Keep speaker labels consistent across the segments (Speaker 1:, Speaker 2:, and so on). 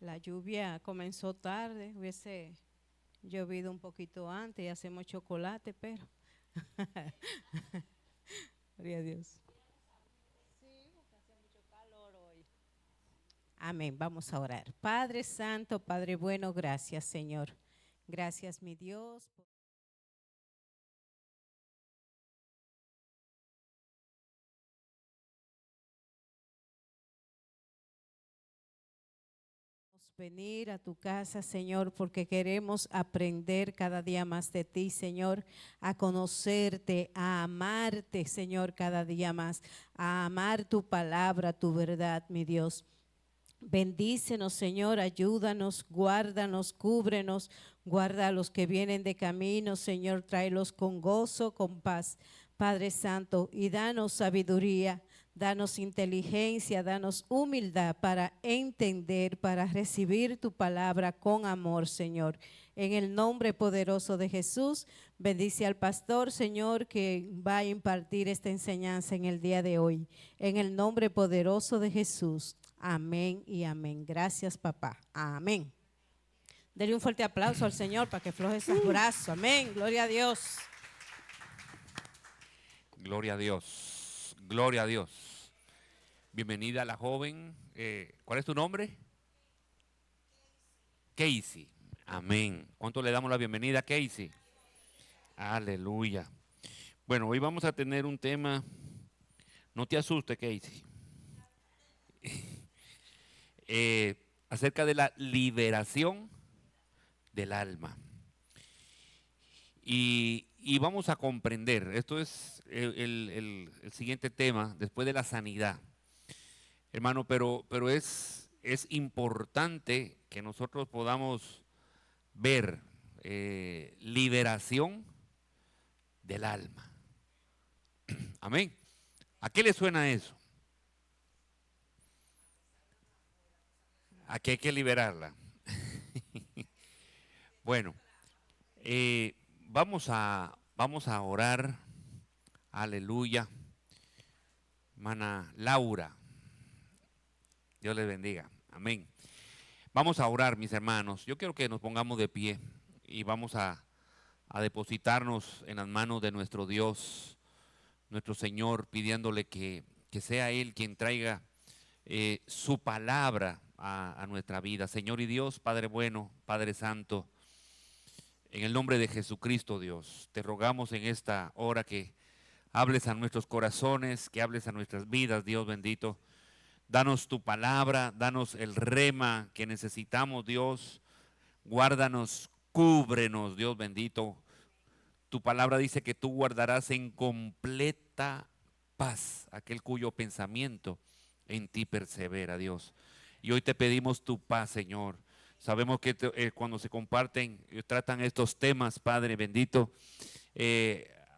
Speaker 1: La lluvia comenzó tarde, hubiese llovido un poquito antes y hacemos chocolate, pero gloria a Dios. Amén, vamos a orar. Padre Santo, Padre bueno, gracias Señor. Gracias mi Dios. Venir a tu casa, Señor, porque queremos aprender cada día más de ti, Señor, a conocerte, a amarte, Señor, cada día más, a amar tu palabra, tu verdad, mi Dios. Bendícenos, Señor, ayúdanos, guárdanos, cúbrenos, guarda a los que vienen de camino, Señor, tráelos con gozo, con paz, Padre Santo, y danos sabiduría, danos inteligencia, danos humildad para entender, para recibir tu palabra con amor, Señor. En el nombre poderoso de Jesús, bendice al pastor, Señor, que va a impartir esta enseñanza en el día de hoy. En el nombre poderoso de Jesús. Amén y amén. Gracias, papá. Amén. Dele un fuerte aplauso al Señor para que floje esos brazos. Amén. Gloria a Dios.
Speaker 2: Gloria a Dios, gloria a Dios. Bienvenida a la joven. ¿Cuál es tu nombre? Casey. Amén. ¿Cuánto le damos la bienvenida a Casey? Aleluya. Bueno, hoy vamos a tener un tema. No te asustes, Casey. Acerca de la liberación del alma. Y vamos a comprender, esto es el siguiente tema, después de la sanidad. Hermano, pero es importante que nosotros podamos ver liberación del alma. Amén. ¿A qué le suena eso? ¿A qué hay que liberarla? Bueno, vamos a orar. Aleluya. Hermana Laura, Dios les bendiga. Amén. Vamos a orar, mis hermanos. Yo quiero que nos pongamos de pie y vamos a depositarnos en las manos de nuestro Dios, nuestro Señor, pidiéndole que sea Él quien traiga su palabra a nuestra vida. Señor y Dios, Padre bueno, Padre santo, en el nombre de Jesucristo, Dios, te rogamos en esta hora que hables a nuestros corazones, que hables a nuestras vidas, Dios bendito. Danos tu palabra, danos el rema que necesitamos, Dios. Guárdanos, cúbrenos, Dios bendito. Tu palabra dice que tú guardarás en completa paz aquel cuyo pensamiento en ti persevera, Dios. Y hoy te pedimos tu paz, Señor. Sabemos que cuando se comparten, tratan estos temas, Padre bendito,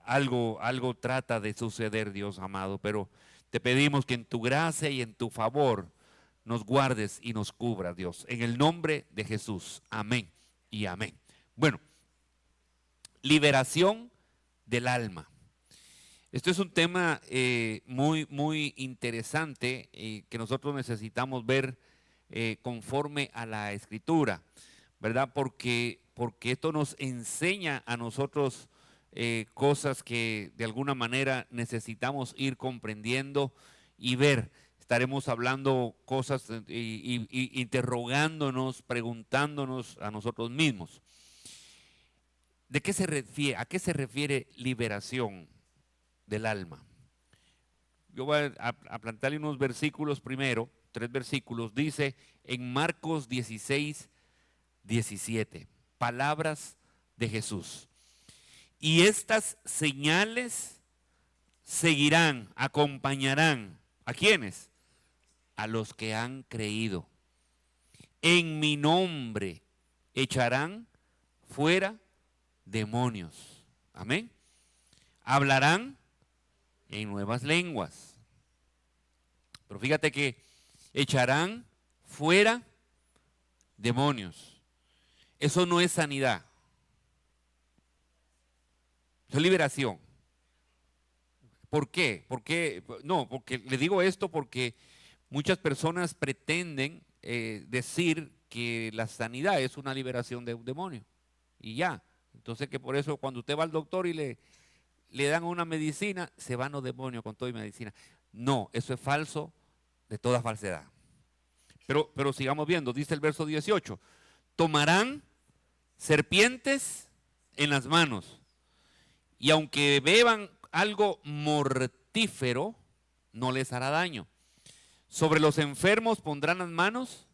Speaker 2: algo trata de suceder, Dios amado, pero te pedimos que en tu gracia y en tu favor nos guardes y nos cubras, Dios. En el nombre de Jesús. Amén y amén. Bueno, liberación del alma. Esto es un tema muy interesante que nosotros necesitamos ver conforme a la Escritura, ¿verdad? Porque esto nos enseña a nosotros cosas que de alguna manera necesitamos ir comprendiendo y ver. Estaremos hablando cosas y interrogándonos, preguntándonos a nosotros mismos. ¿De qué se refiere? ¿A qué se refiere liberación del alma? Yo voy a plantearle unos versículos primero, 3 versículos. Dice en Marcos 16:17, palabras de Jesús. Y estas señales seguirán, acompañarán. ¿A quiénes? A los que han creído. En mi nombre echarán fuera demonios. Amén. Hablarán en nuevas lenguas. Pero fíjate que echarán fuera demonios. Eso no es sanidad. Eso es liberación. ¿Por qué? No, porque le digo esto porque muchas personas pretenden decir que la sanidad es una liberación de un demonio. Y ya. Entonces que por eso cuando usted va al doctor y le dan una medicina, se van los demonios con toda medicina. No, eso es falso de toda falsedad. Pero sigamos viendo, dice el verso 18. Tomarán serpientes en las manos, y aunque beban algo mortífero, no les hará daño. Sobre los enfermos pondrán las manos.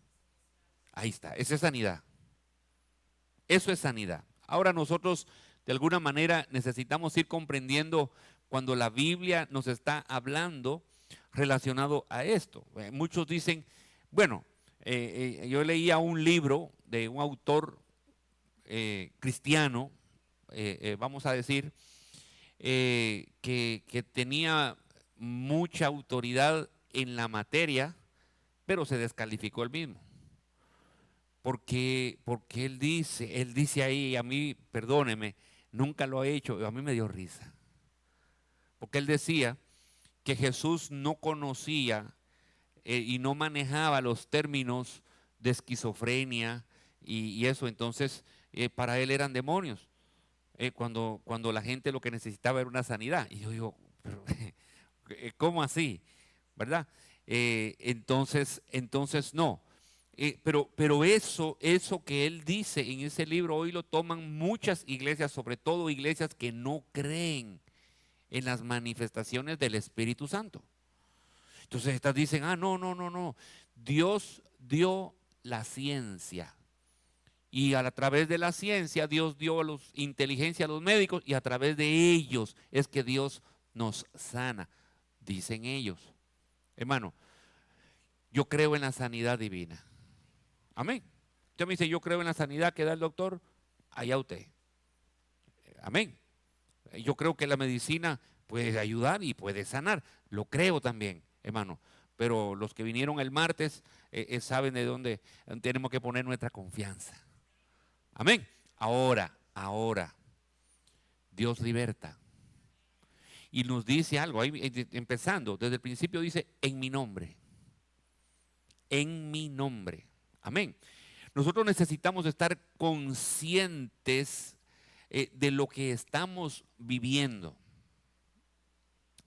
Speaker 2: Ahí está, esa es sanidad. Eso es sanidad. Ahora nosotros de alguna manera necesitamos ir comprendiendo cuando la Biblia nos está hablando relacionado a esto. Muchos dicen, bueno, yo leía un libro de un autor cristiano, vamos a decir, que tenía mucha autoridad en la materia, pero se descalificó él mismo. Porque él dice ahí, a mí, perdóneme, nunca lo ha hecho, a mí me dio risa. Porque él decía que Jesús no conocía y no manejaba los términos de esquizofrenia y eso, entonces para él eran demonios. Cuando la gente lo que necesitaba era una sanidad. Y yo digo, pero, ¿cómo así? ¿Verdad? Entonces no. Pero eso que él dice en ese libro hoy lo toman muchas iglesias, sobre todo iglesias que no creen en las manifestaciones del Espíritu Santo. Entonces estas dicen, no. Dios dio la ciencia. Y a través de la ciencia Dios dio inteligencia a los médicos y a través de ellos es que Dios nos sana, dicen ellos. Hermano, yo creo en la sanidad divina. Amén. Usted me dice, yo creo en la sanidad que da el doctor, allá usted. Amén. Yo creo que la medicina puede ayudar y puede sanar. Lo creo también, hermano. Pero los que vinieron el martes saben de dónde tenemos que poner nuestra confianza. Amén. Ahora, Dios liberta. Y nos dice algo, ahí empezando, desde el principio dice, en mi nombre. En mi nombre. Amén. Nosotros necesitamos estar conscientes de lo que estamos viviendo.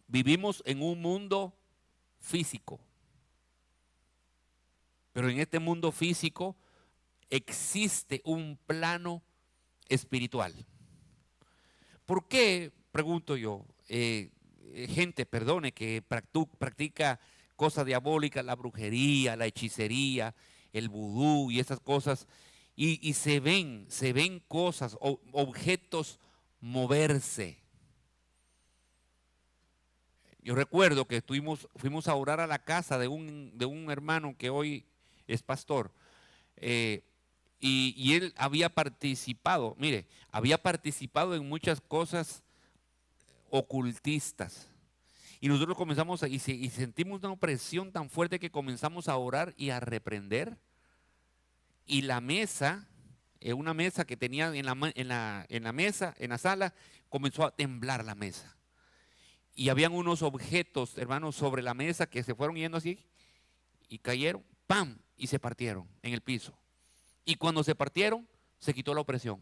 Speaker 2: Vivimos en un mundo físico. Pero en este mundo físico existe un plano espiritual. ¿Por qué, pregunto yo, gente, perdone, que practica cosas diabólicas, la brujería, la hechicería, el vudú y esas cosas, y se ven cosas, objetos moverse? Yo recuerdo que fuimos a orar a la casa de un hermano que hoy es pastor, y él había participado en muchas cosas ocultistas. Y nosotros comenzamos y sentimos una opresión tan fuerte que comenzamos a orar y a reprender. Y la mesa, una mesa que tenía en la sala, comenzó a temblar la mesa. Y habían unos objetos, hermanos, sobre la mesa que se fueron yendo así y cayeron, ¡pam! Y se partieron en el piso. Y cuando se partieron, se quitó la opresión.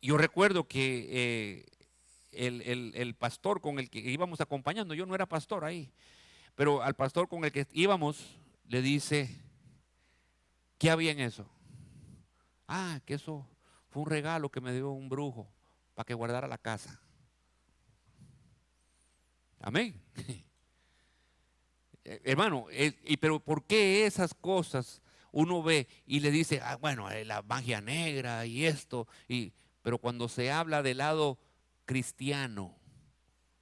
Speaker 2: Yo recuerdo que el pastor con el que íbamos acompañando, yo no era pastor ahí, pero al pastor con el que íbamos le dice, ¿qué había en eso? Que eso fue un regalo que me dio un brujo para que guardara la casa. Amén. Hermano, pero ¿por qué esas cosas uno ve y le dice, bueno, la magia negra y esto? Pero cuando se habla del lado cristiano,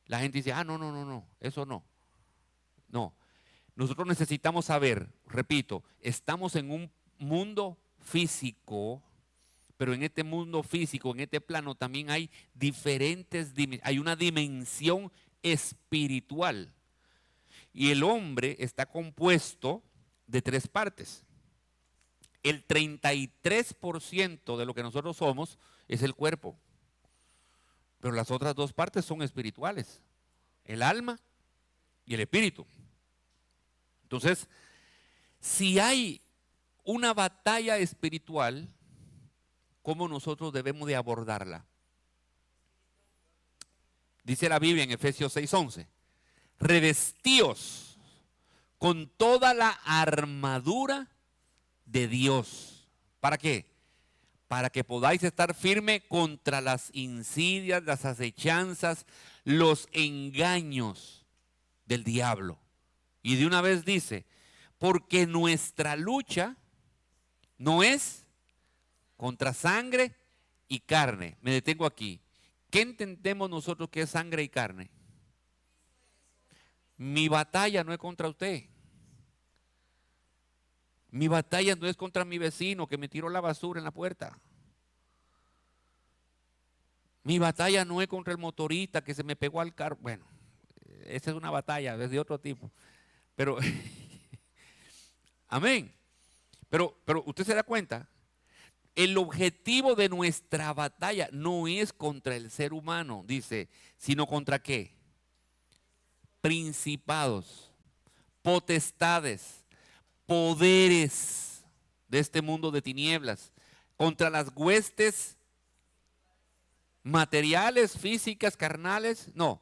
Speaker 2: la gente dice, no, eso no. No, nosotros necesitamos saber, repito, estamos en un mundo físico, pero en este mundo físico, en este plano también hay hay una dimensión espiritual. Y el hombre está compuesto de 3 partes. El 33% de lo que nosotros somos es el cuerpo. Pero las otras 2 partes son espirituales. El alma y el espíritu. Entonces, Si hay una batalla espiritual, ¿cómo nosotros debemos de abordarla? Dice la Biblia en Efesios 6:11, revestíos con toda la armadura de Dios. ¿Para qué? Para que podáis estar firme contra las insidias, las acechanzas, los engaños del diablo. Y de una vez dice, porque nuestra lucha no es contra sangre y carne. Me detengo aquí. ¿Qué entendemos nosotros que es sangre y carne? Mi batalla no es contra usted. Mi batalla no es contra mi vecino que me tiró la basura en la puerta. Mi batalla no es contra el motorista que se me pegó al carro. Bueno, esa es una batalla, es de otro tipo. Pero, amén. Pero usted se da cuenta, el objetivo de nuestra batalla no es contra el ser humano, dice, sino contra ¿qué? Principados, potestades, poderes de este mundo de tinieblas, contra las huestes materiales, físicas, carnales, no,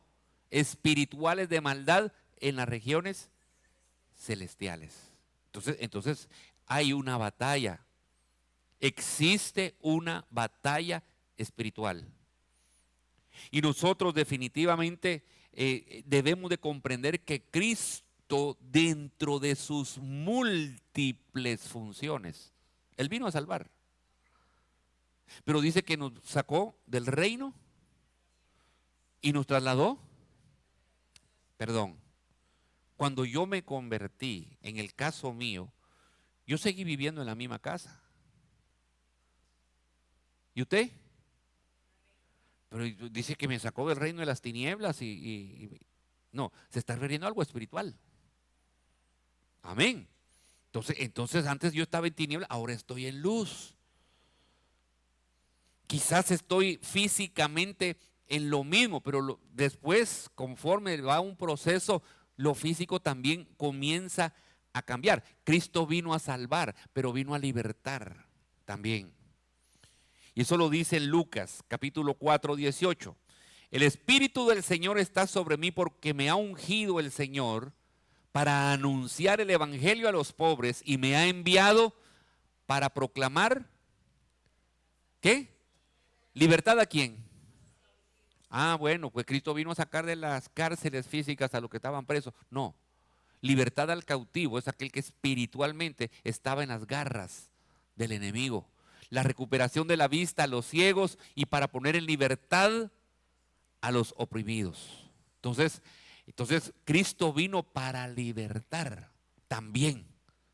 Speaker 2: espirituales de maldad en las regiones celestiales. Entonces hay una batalla. Existe una batalla espiritual. Y nosotros definitivamente debemos de comprender que Cristo, dentro de sus múltiples funciones, Él vino a salvar. Pero dice que nos sacó del reino y nos trasladó. Perdón, cuando yo me convertí, en el caso mío, yo seguí viviendo en la misma casa. ¿Y usted? Pero dice que me sacó del reino de las tinieblas no, se está refiriendo a algo espiritual. Amén. Entonces antes yo estaba en tinieblas, ahora estoy en luz. Quizás estoy físicamente en lo mismo, pero después, conforme va un proceso, lo físico también comienza a cambiar. Cristo vino a salvar, pero vino a libertar también. Y eso lo dice en Lucas, capítulo 4, 18. El Espíritu del Señor está sobre mí porque me ha ungido el Señor para anunciar el Evangelio a los pobres y me ha enviado para proclamar, ¿qué? ¿Libertad a quién? Ah, bueno, pues Cristo vino a sacar de las cárceles físicas a los que estaban presos. No, libertad al cautivo es aquel que espiritualmente estaba en las garras del enemigo. La recuperación de la vista a los ciegos y para poner en libertad a los oprimidos. Entonces Cristo vino para libertar también.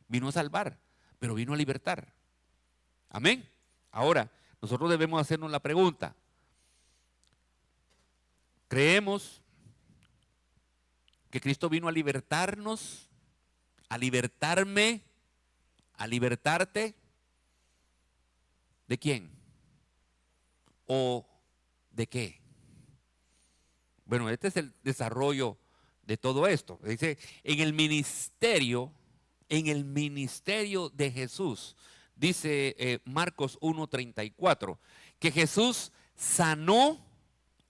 Speaker 2: Vino a salvar, pero vino a libertar. Amén. Ahora, nosotros debemos hacernos la pregunta. ¿Creemos que Cristo vino a libertarnos, a libertarme, a libertarte? ¿De quién? ¿O de qué? Bueno, este es el desarrollo de todo esto. Dice, en el ministerio de Jesús, dice Marcos 1:34, que Jesús sanó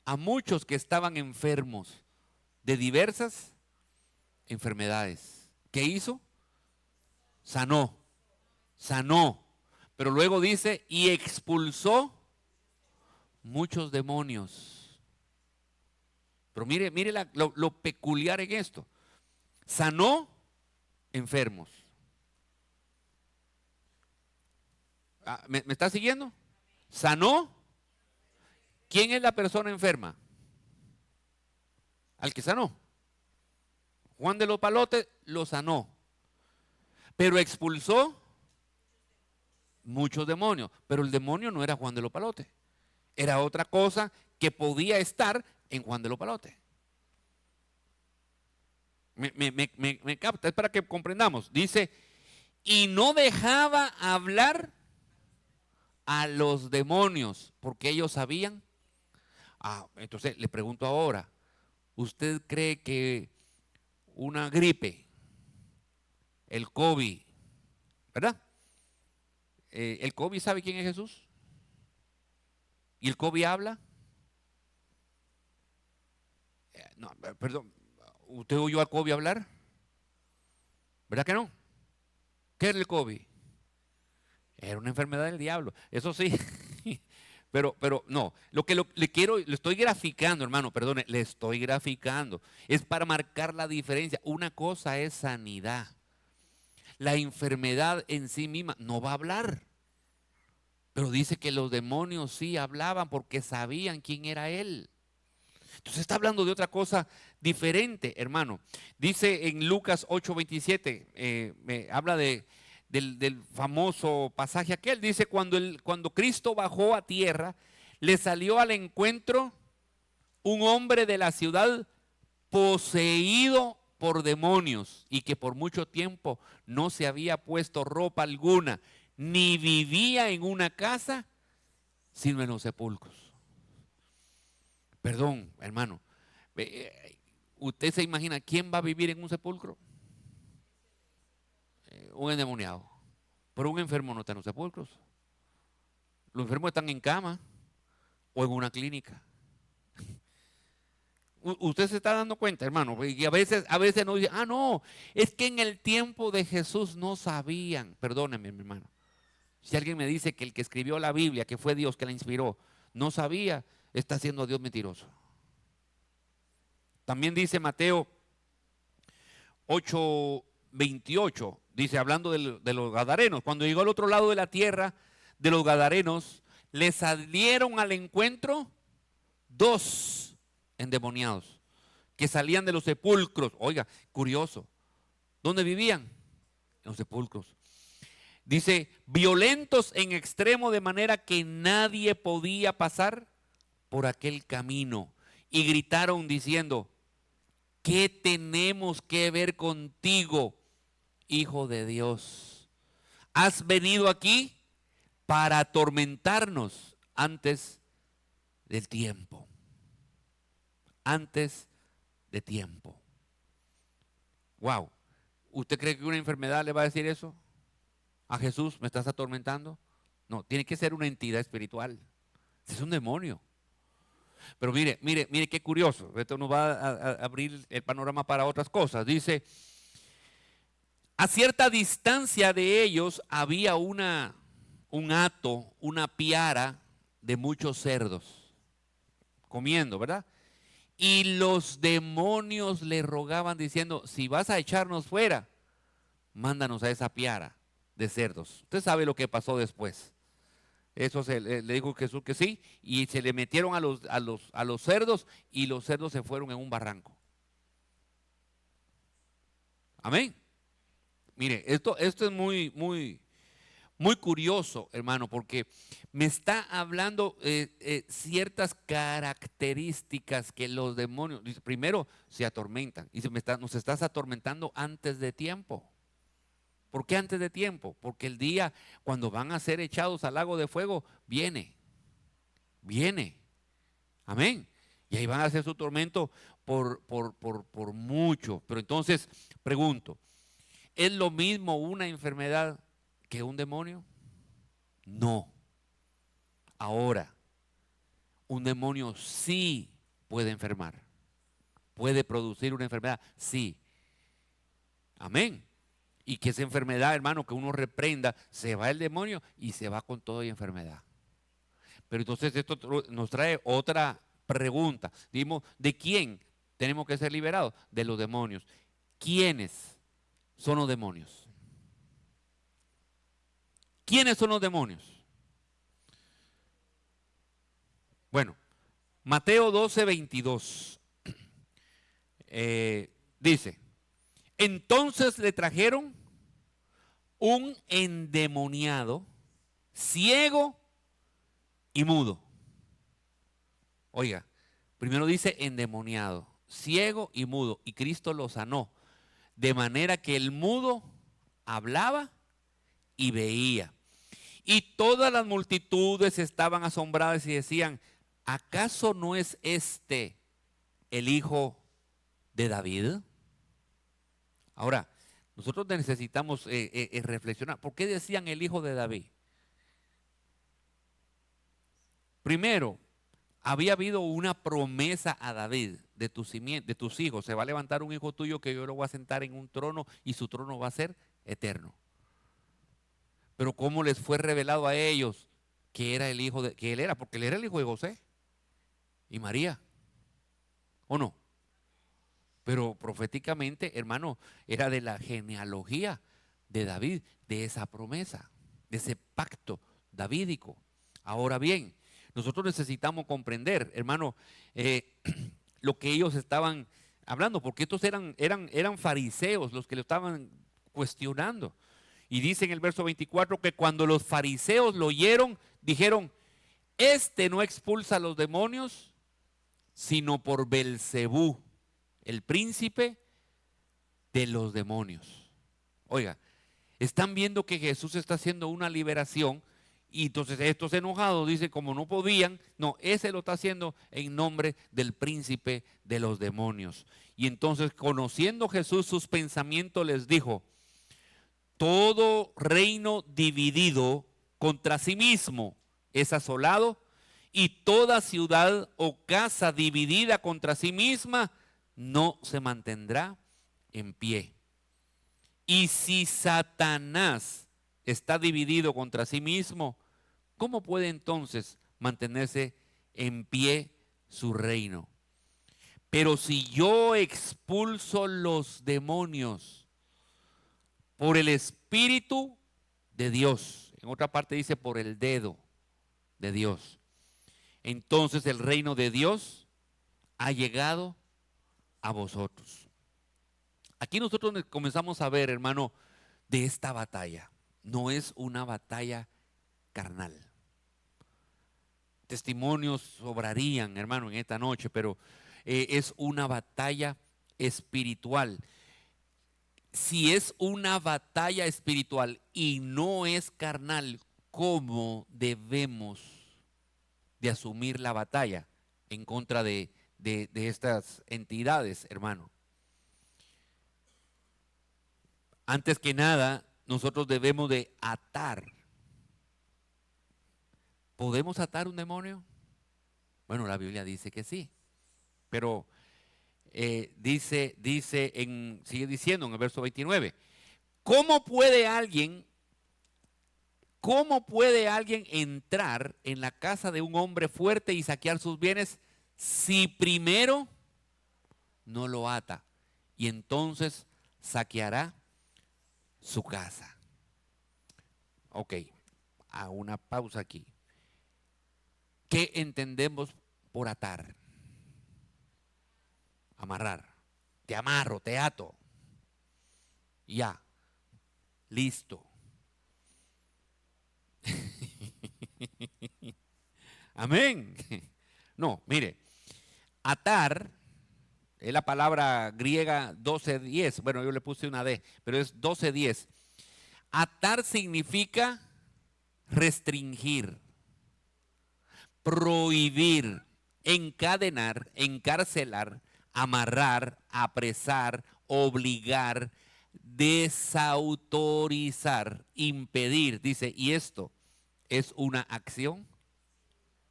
Speaker 2: a muchos que estaban enfermos de diversas enfermedades. ¿Qué hizo? Sanó. Pero luego dice, y expulsó muchos demonios. Pero mire lo peculiar en esto. Sanó enfermos. ¿Me está siguiendo? Sanó. ¿Quién es la persona enferma? Al que sanó. Juan de los Palotes lo sanó. Pero expulsó muchos demonios. Pero el demonio no era Juan de los Palotes. Era otra cosa que podía estar en Juan de los Palotes. Me capta, es para que comprendamos. Dice, y no dejaba hablar a los demonios, porque ellos sabían. Entonces le pregunto ahora, ¿usted cree que una gripe, el COVID, ¿verdad? ¿El COVID sabe quién es Jesús? ¿Y el COVID habla? No, perdón, ¿usted oyó al COVID hablar? ¿Verdad que no? ¿Qué era el COVID? Era una enfermedad del diablo, eso sí. Pero no, lo que le estoy graficando, hermano, perdone, le estoy graficando. Es para marcar la diferencia. Una cosa es sanidad. La enfermedad en sí misma no va a hablar. Pero dice que los demonios sí hablaban porque sabían quién era él. Entonces está hablando de otra cosa diferente, hermano. Dice en Lucas 8:27, me habla del famoso pasaje aquel. Dice, cuando Cristo bajó a tierra, le salió al encuentro un hombre de la ciudad poseído por demonios y que por mucho tiempo no se había puesto ropa alguna, ni vivía en una casa, sino en los sepulcros. Perdón, hermano. ¿Usted se imagina quién va a vivir en un sepulcro? Un endemoniado. Pero un enfermo no está en los sepulcros. Los enfermos están en cama o en una clínica. Usted se está dando cuenta, hermano, y a veces nos dice, no, es que en el tiempo de Jesús no sabían. Perdóneme, mi hermano. Si alguien me dice que el que escribió la Biblia, que fue Dios que la inspiró, no sabía, está haciendo a Dios mentiroso. También dice Mateo 8:28, dice, hablando de los gadarenos, cuando llegó al otro lado de la tierra de los gadarenos, le salieron al encuentro 2 endemoniados que salían de los sepulcros. Oiga, curioso, ¿dónde vivían? En los sepulcros. Dice, violentos en extremo, de manera que nadie podía pasar por aquel camino. Y gritaron diciendo, ¿qué tenemos que ver contigo, Hijo de Dios? ¿Has venido aquí para atormentarnos antes del tiempo? Antes de tiempo. Wow. ¿Usted cree que una enfermedad le va a decir eso? A Jesús, ¿me estás atormentando? No, tiene que ser una entidad espiritual. Es un demonio. Pero mire qué curioso. Esto nos va a abrir el panorama para otras cosas. Dice, a cierta distancia de ellos había un hato, una piara de muchos cerdos comiendo, ¿verdad? Y los demonios le rogaban diciendo, si vas a echarnos fuera, mándanos a esa piara de cerdos. Usted sabe lo que pasó después. Eso le dijo Jesús que sí, y se le metieron a los cerdos, y los cerdos se fueron en un barranco. Amén. Mire, esto es muy, muy, muy curioso, hermano, porque me está hablando ciertas características que los demonios, dice, primero se atormentan, y nos estás atormentando antes de tiempo. ¿Por qué antes de tiempo? Porque el día cuando van a ser echados al lago de fuego, viene. Amén. Y ahí van a hacer su tormento por mucho. Pero entonces, pregunto, ¿es lo mismo una enfermedad que un demonio? No. Ahora, un demonio sí puede enfermar. Puede producir una enfermedad, sí. Amén. Y que esa enfermedad, hermano, que uno reprenda, se va el demonio y se va con toda enfermedad. Pero entonces esto nos trae otra pregunta. Dimos, ¿de quién tenemos que ser liberados? De los demonios. ¿Quiénes son los demonios? ¿Quiénes son los demonios? Bueno, Mateo 12:22 dice, entonces le trajeron un endemoniado, ciego y mudo. Oiga, primero dice endemoniado, ciego y mudo, y Cristo lo sanó, de manera que el mudo hablaba y veía. Y todas las multitudes estaban asombradas y decían, ¿acaso no es este el hijo de David? Ahora, Nosotros necesitamos reflexionar. ¿Por qué decían el hijo de David? Primero, había habido una promesa a David de tus hijos. Se va a levantar un hijo tuyo que yo lo voy a sentar en un trono y su trono va a ser eterno. Pero ¿cómo les fue revelado a ellos que era el hijo que él era? Porque él era el hijo de José y María, ¿o no? Pero proféticamente, hermano, era de la genealogía de David, de esa promesa, de ese pacto davídico. Ahora bien, nosotros necesitamos comprender, hermano, lo que ellos estaban hablando, porque estos eran fariseos los que lo estaban cuestionando. Y dice en el verso 24 que cuando los fariseos lo oyeron, dijeron, este no expulsa a los demonios, sino por Belcebú, el príncipe de los demonios. Oiga, están viendo que Jesús está haciendo una liberación y entonces estos enojados dicen como no podían, no, ese lo está haciendo en nombre del príncipe de los demonios. Y entonces conociendo Jesús sus pensamientos les dijo, todo reino dividido contra sí mismo es asolado y toda ciudad o casa dividida contra sí misma no se mantendrá en pie. Y si Satanás está dividido contra sí mismo, ¿cómo puede entonces mantenerse en pie su reino? Pero si yo expulso los demonios por el Espíritu de Dios, en otra parte dice por el dedo de Dios, entonces el reino de Dios ha llegado a vosotros. Aquí nosotros comenzamos a ver, hermano, de esta batalla. No es una batalla carnal. Testimonios sobrarían, hermano, en esta noche, pero es una batalla espiritual. Si es una batalla espiritual y no es carnal, ¿cómo debemos de asumir la batalla en contra de estas entidades, hermano? Antes que nada, nosotros debemos de atar. ¿Podemos atar un demonio? Bueno, la Biblia dice que sí, pero sigue diciendo en el verso 29, ¿cómo puede alguien entrar en la casa de un hombre fuerte y saquear sus bienes si primero no lo ata? Y entonces saqueará su casa. Ok, a una pausa aquí. ¿Qué entendemos por atar? Amarrar. Te amarro, te ato. Ya, listo. Amén. No, mire, atar es la palabra griega 12:10. Bueno, yo le puse una D, pero es 12:10. Atar significa restringir, prohibir, encadenar, encarcelar, amarrar, apresar, obligar, desautorizar, impedir. Dice, y esto es una acción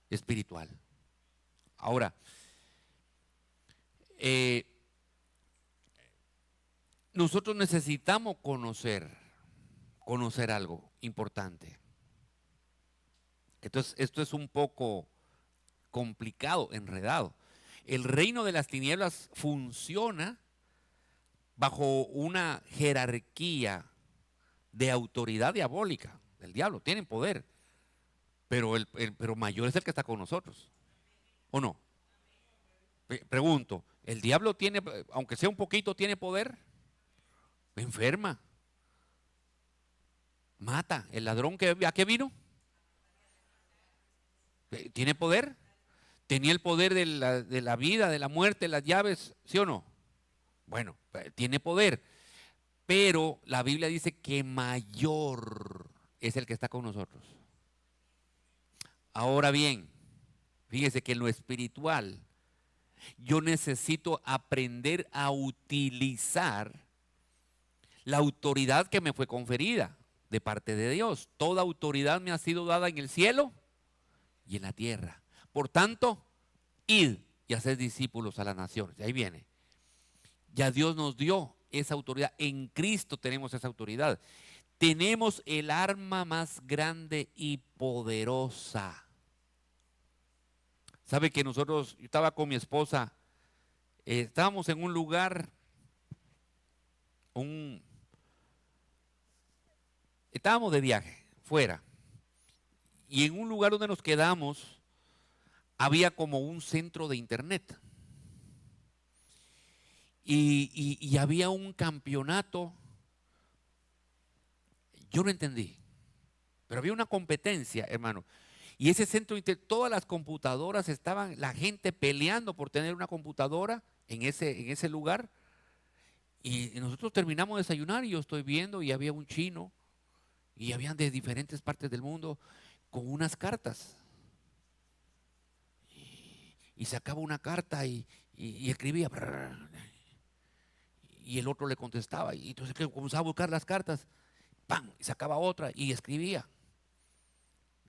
Speaker 2: espiritual. Ahora, nosotros necesitamos conocer algo importante. Entonces, esto es un poco complicado, enredado. El reino de las tinieblas funciona bajo una jerarquía de autoridad diabólica del diablo. Tienen poder, pero mayor es el que está con nosotros, ¿o no? Pregunto, ¿el diablo tiene, aunque sea un poquito, tiene poder? Enferma, mata. ¿El ladrón a qué vino? ¿Tiene poder? ¿Tenía el poder de la vida, de la muerte, las llaves? ¿Sí o no? Bueno, tiene poder. Pero la Biblia dice que mayor es el que está con nosotros. Ahora bien, fíjese que en lo espiritual yo necesito aprender a utilizar la autoridad que me fue conferida de parte de Dios. Toda autoridad me ha sido dada en el cielo y en la tierra. Por tanto, id y haced discípulos a las naciones. Ahí viene. Ya Dios nos dio esa autoridad. En Cristo tenemos esa autoridad. Tenemos el arma más grande y poderosa. ¿Sabe que nosotros, yo estaba con mi esposa, estábamos en un lugar, estábamos de viaje, fuera, y en un lugar donde nos quedamos, había como un centro de internet. Y había un campeonato, yo no entendí, pero había una competencia, hermano. Y ese centro, todas las computadoras estaban, la gente peleando por tener una computadora en ese lugar. Y nosotros terminamos de desayunar y yo estoy viendo y había un chino y habían de diferentes partes del mundo con unas cartas. Y sacaba una carta y escribía. Y el otro le contestaba. Y entonces comenzaba a buscar las cartas. ¡Pam! Y sacaba otra y escribía.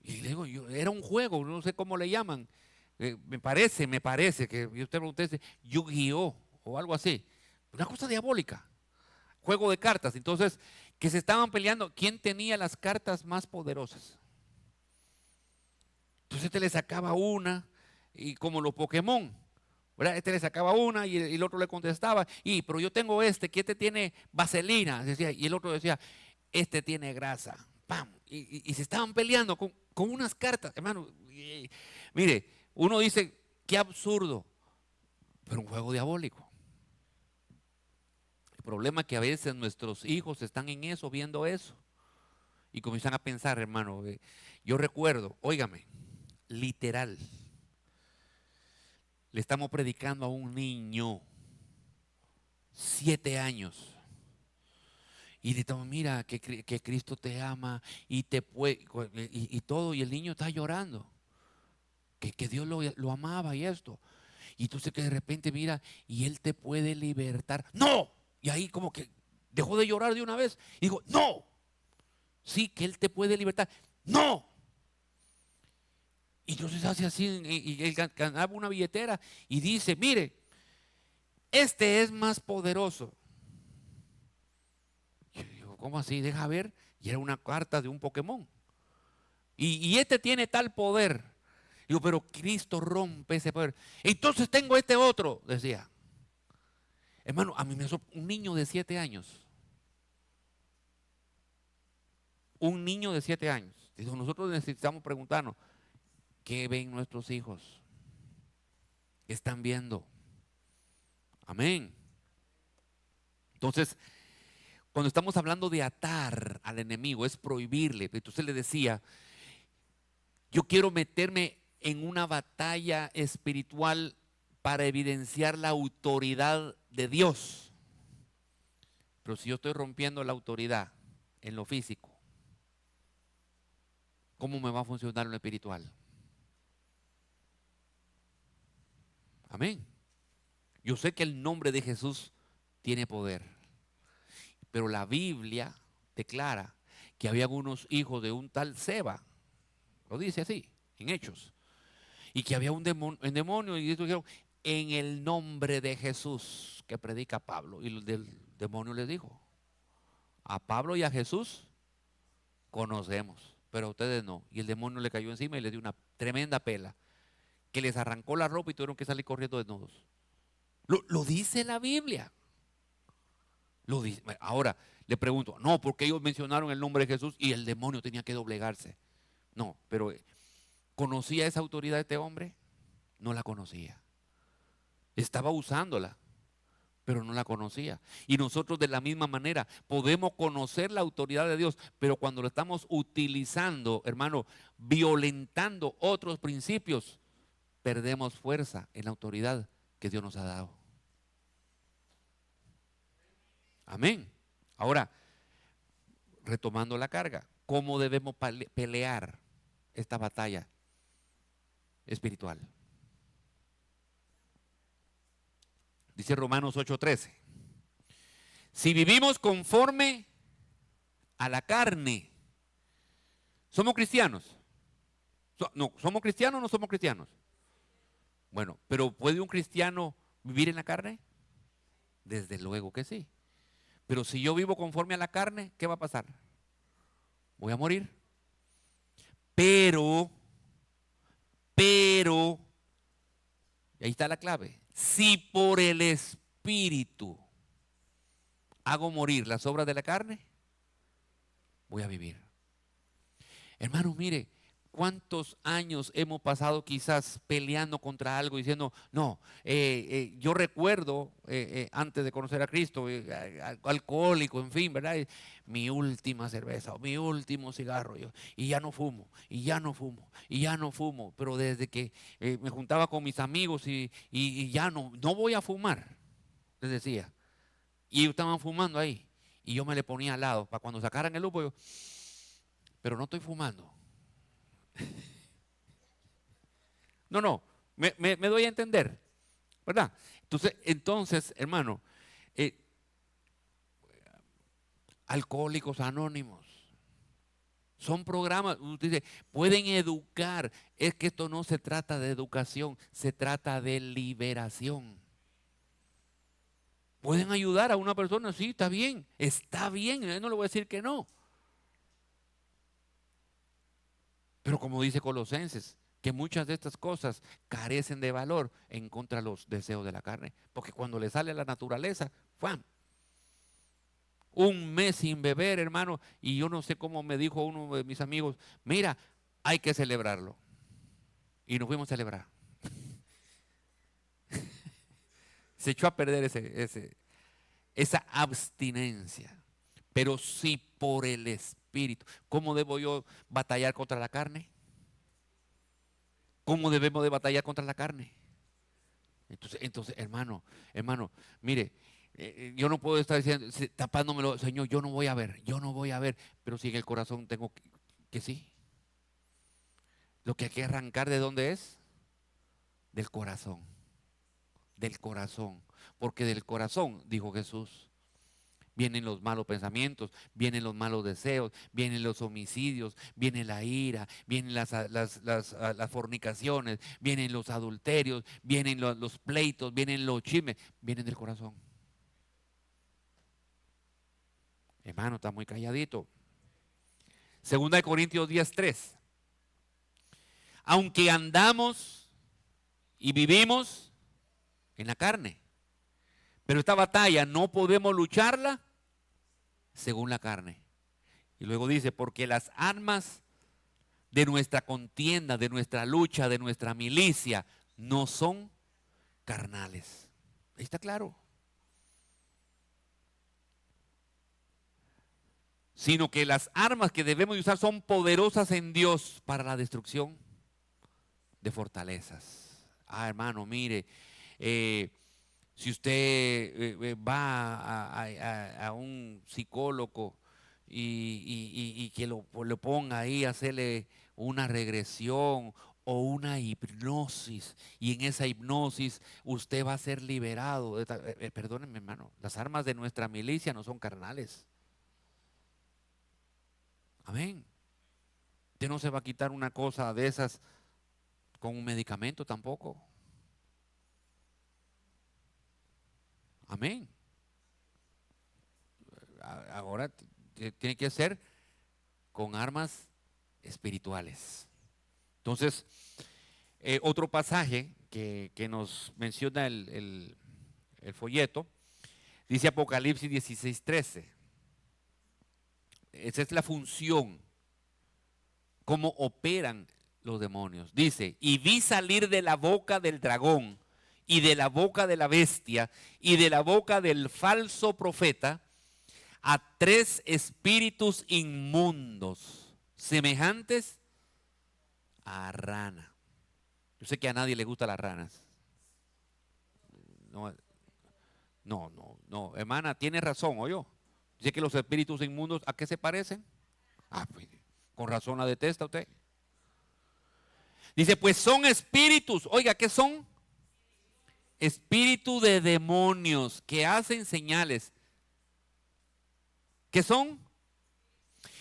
Speaker 2: Y le digo, era un juego, no sé cómo le llaman. Me parece que usted pregunté, Yu-Gi-Oh! O algo así. Una cosa diabólica. Juego de cartas. Entonces, que se estaban peleando quién tenía las cartas más poderosas. Entonces este le sacaba una, y como los Pokémon, ¿verdad? Este le sacaba una y el otro le contestaba, pero yo tengo que este tiene vaselina, decía, y el otro decía, este tiene grasa. ¡Pam! Y se estaban peleando con unas cartas, hermano. Mire, uno dice, qué absurdo, pero un juego diabólico. El problema es que a veces nuestros hijos están en eso, viendo eso, y comienzan a pensar, hermano. Yo recuerdo, óigame, literal, le estamos predicando a un niño, 7 años. Y le estamos, mira, que Cristo te ama y te puede, y todo, y el niño está llorando. Que Dios lo amaba y esto. Y entonces que de repente mira, y Él te puede libertar. ¡No! Y ahí como que dejó de llorar de una vez. Y digo, ¡no! Sí, que Él te puede libertar. ¡No! Y entonces hace así, y él ganaba una billetera y dice, mire, este es más poderoso. Yo digo, ¿cómo así? Deja ver. Y era una carta de un Pokémon. Y este tiene tal poder. Digo, pero Cristo rompe ese poder. Entonces tengo este otro, decía. Hermano, a mí me un niño de 7 años. Un niño de 7 años. Digo, nosotros necesitamos preguntarnos, ¿qué ven nuestros hijos? ¿Qué están viendo? Amén. Entonces, cuando estamos hablando de atar al enemigo, es prohibirle. Entonces le decía, yo quiero meterme en una batalla espiritual para evidenciar la autoridad de Dios. Pero si yo estoy rompiendo la autoridad en lo físico, ¿cómo me va a funcionar en lo espiritual? Amén. Yo sé que el nombre de Jesús tiene poder, pero la Biblia declara que había unos hijos de un tal Seba, lo dice así, en Hechos, y que había un demonio y ellos dijeron, en el nombre de Jesús que predica Pablo. Y el demonio les dijo, a Pablo y a Jesús conocemos, pero a ustedes no. Y el demonio le cayó encima y le dio una tremenda pela, que les arrancó la ropa y tuvieron que salir corriendo desnudos. Lo dice la Biblia. Lo dice. Ahora le pregunto, no, porque ellos mencionaron el nombre de Jesús y el demonio tenía que doblegarse. No, pero ¿conocía esa autoridad este hombre? No la conocía. Estaba usándola, pero no la conocía. Y nosotros de la misma manera podemos conocer la autoridad de Dios, pero cuando lo estamos utilizando, hermano, violentando otros principios, perdemos fuerza en la autoridad que Dios nos ha dado. Amén. Ahora, retomando la carga, ¿cómo debemos pelear esta batalla espiritual? Dice Romanos 8:13, Si vivimos conforme a la carne, ¿somos cristianos? No, ¿somos cristianos o no somos cristianos? Bueno, pero ¿puede un cristiano vivir en la carne? Desde luego que sí. Pero si yo vivo conforme a la carne, ¿qué va a pasar? Voy a morir. Pero, y ahí está la clave, si por el Espíritu hago morir las obras de la carne, voy a vivir. Hermano, mire, ¿cuántos años hemos pasado quizás peleando contra algo, diciendo, no, yo recuerdo antes de conocer a Cristo, alcohólico, en fin, ¿verdad? Mi última cerveza o mi último cigarro, y ya no fumo, y ya no fumo, y ya no fumo, pero desde que me juntaba con mis amigos y ya no voy a fumar, les decía, y estaban fumando ahí, y yo me le ponía al lado, para cuando sacaran el humo, pero no estoy fumando. No, me doy a entender, ¿verdad? Entonces, hermano, Alcohólicos Anónimos son programas, usted dice, pueden educar. Es que esto no se trata de educación, se trata de liberación. Pueden ayudar a una persona, sí, está bien, no le voy a decir que no. Pero como dice Colosenses, que muchas de estas cosas carecen de valor en contra de los deseos de la carne. Porque cuando le sale a la naturaleza, ¡fam! Un mes sin beber, hermano, y yo no sé cómo me dijo uno de mis amigos, mira, hay que celebrarlo. Y nos fuimos a celebrar. Se echó a perder esa abstinencia. Pero sí por el Espíritu. ¿Cómo debo yo batallar contra la carne? ¿Cómo debemos de batallar contra la carne? Entonces, hermano, mire, yo no puedo estar diciendo, tapándomelo, Señor, yo no voy a ver, pero si en el corazón tengo que sí. Lo que hay que arrancar, ¿de dónde es? Del corazón, porque del corazón, dijo Jesús, vienen los malos pensamientos, vienen los malos deseos, vienen los homicidios, viene la ira, vienen las fornicaciones, vienen los adulterios, vienen los pleitos, vienen los chismes, vienen del corazón. Hermano, está muy calladito. 2 Corintios 10:3. Aunque andamos y vivimos en la carne, pero esta batalla no podemos lucharla según la carne. Y luego dice, porque las armas de nuestra contienda, de nuestra lucha, de nuestra milicia, no son carnales. Ahí está claro. Sino que las armas que debemos usar son poderosas en Dios para la destrucción de fortalezas. Hermano, mire, si usted va a un psicólogo y que lo ponga ahí a hacerle una regresión o una hipnosis, y en esa hipnosis usted va a ser liberado. Perdónenme, hermano, las armas de nuestra milicia no son carnales. Amén. Usted no se va a quitar una cosa de esas con un medicamento tampoco. Amén. Ahora tiene que ser con armas espirituales. Entonces, otro pasaje que nos menciona el folleto, dice Apocalipsis 16:13. Esa es la función, cómo operan los demonios. Dice, y vi salir de la boca del dragón y de la boca de la bestia y de la boca del falso profeta a 3 espíritus inmundos, semejantes a rana. Yo sé que a nadie le gustan las ranas. No, hermana, tiene razón, ¿oyó? Dice que los espíritus inmundos, ¿a qué se parecen? Pues, con razón la detesta usted. Dice, pues son espíritus. Oiga, ¿qué son? Espíritu de demonios que hacen señales. ¿Qué son?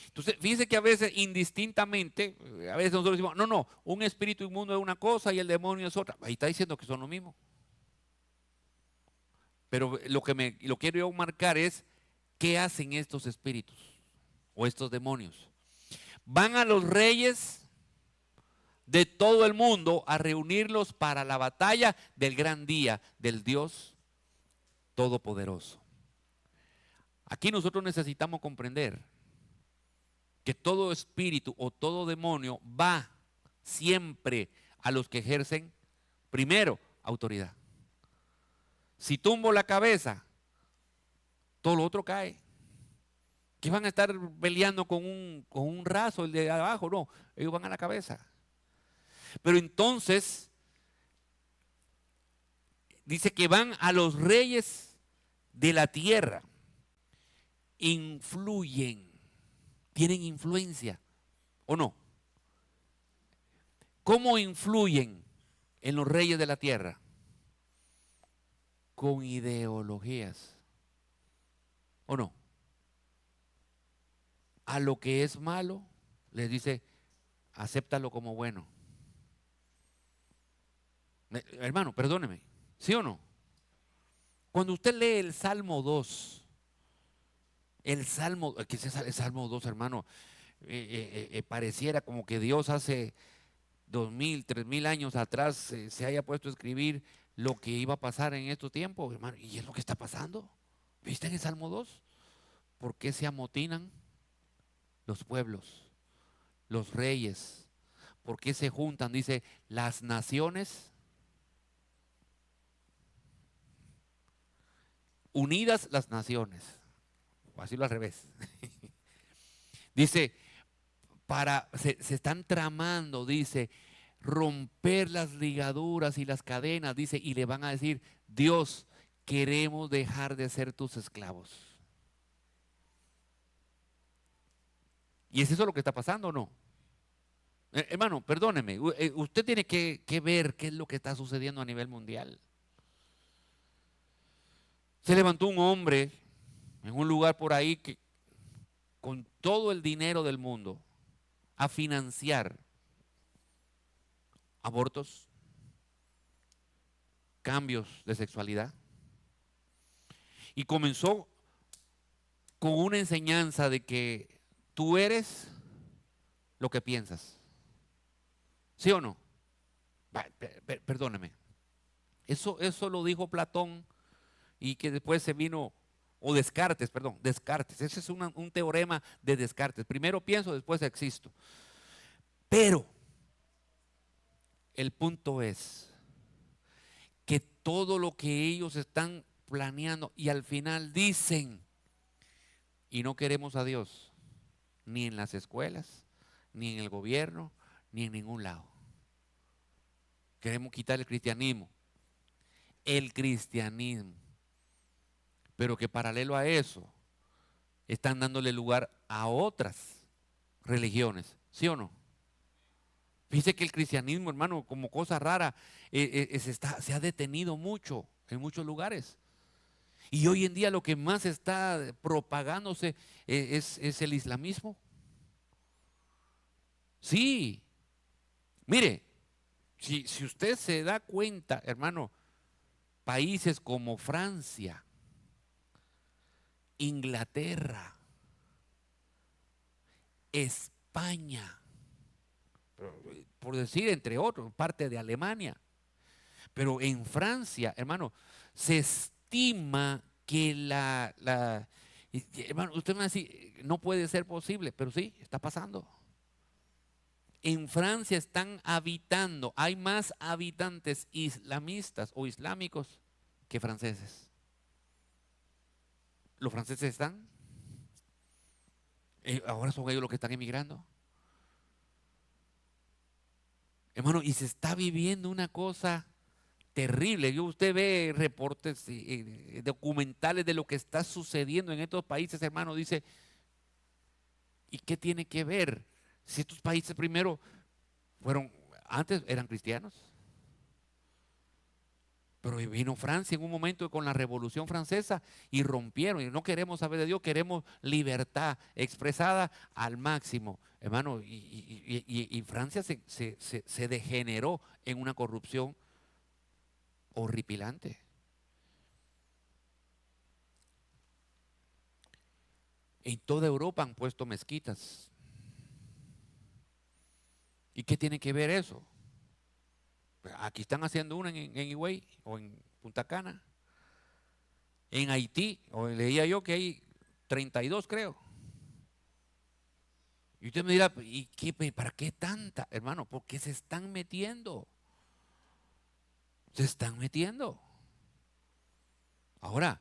Speaker 2: Entonces, fíjense que a veces indistintamente, a veces nosotros decimos, no, un espíritu inmundo es una cosa y el demonio es otra. Ahí está diciendo que son lo mismo. Pero lo quiero yo marcar es, ¿qué hacen estos espíritus o estos demonios? Van a los reyes de todo el mundo a reunirlos para la batalla del gran día del Dios Todopoderoso. Aquí nosotros necesitamos comprender que todo espíritu o todo demonio va siempre a los que ejercen, primero, autoridad. Si tumbo la cabeza, todo lo otro cae. ¿Qué van a estar peleando con un raso, el de abajo? No, ellos van a la cabeza. Pero entonces, dice que van a los reyes de la tierra, influyen. ¿Tienen influencia o no? ¿Cómo influyen en los reyes de la tierra? Con ideologías. ¿O no? A lo que es malo, les dice, acéptalo como bueno. Hermano, perdóneme, ¿sí o no? Cuando usted lee el Salmo 2, el Salmo 2, hermano, pareciera como que Dios hace 2000, 3000 años atrás se haya puesto a escribir lo que iba a pasar en estos tiempos, hermano, y es lo que está pasando. ¿Viste en el Salmo 2? ¿Por qué se amotinan los pueblos, los reyes? ¿Por qué se juntan? Dice, las naciones unidas, las naciones, o así lo al revés. Dice, se están tramando, dice, romper las ligaduras y las cadenas, dice, y le van a decir, Dios, queremos dejar de ser tus esclavos. ¿Y es eso lo que está pasando o no? Hermano, perdóneme, usted tiene que ver qué es lo que está sucediendo a nivel mundial. Se levantó un hombre en un lugar por ahí que con todo el dinero del mundo a financiar abortos, cambios de sexualidad, y comenzó con una enseñanza de que tú eres lo que piensas. ¿Sí o no? Perdóneme. Eso lo dijo Platón y que después se vino, o Descartes, perdón, Descartes. Ese es un teorema de Descartes. Primero pienso, después existo. Pero el punto es que todo lo que ellos están planeando y al final dicen, y no queremos a Dios, ni en las escuelas, ni en el gobierno, ni en ningún lado. Queremos quitar el cristianismo. El cristianismo. Pero que paralelo a eso, están dándole lugar a otras religiones. ¿Sí o no? Fíjese que el cristianismo, hermano, como cosa rara, se ha detenido mucho en muchos lugares. Y hoy en día lo que más está propagándose es el islamismo. Sí. Mire, si usted se da cuenta, hermano, países como Francia, Inglaterra, España, por decir entre otros, parte de Alemania, pero en Francia, hermano, se estima que hermano, usted me va a decir, no puede ser posible, pero sí, está pasando. En Francia están habitando, hay más habitantes islamistas o islámicos que franceses. Los franceses están, ahora son ellos los que están emigrando. Hermano, y se está viviendo una cosa terrible. Usted ve reportes, documentales de lo que está sucediendo en estos países, hermano, dice, ¿y qué tiene que ver? Si estos países primero antes eran cristianos, Pero vino Francia en un momento con la Revolución Francesa y rompieron. Y no queremos saber de Dios, queremos libertad expresada al máximo. Hermano, y Francia se degeneró en una corrupción horripilante. En toda Europa han puesto mezquitas. ¿Y qué tiene que ver eso? Aquí están haciendo una en Higüey o en Punta Cana. En Haití, o leía yo que hay 32, creo. Y usted me dirá, ¿y qué, para qué tanta? Hermano, porque se están metiendo. Se están metiendo. Ahora,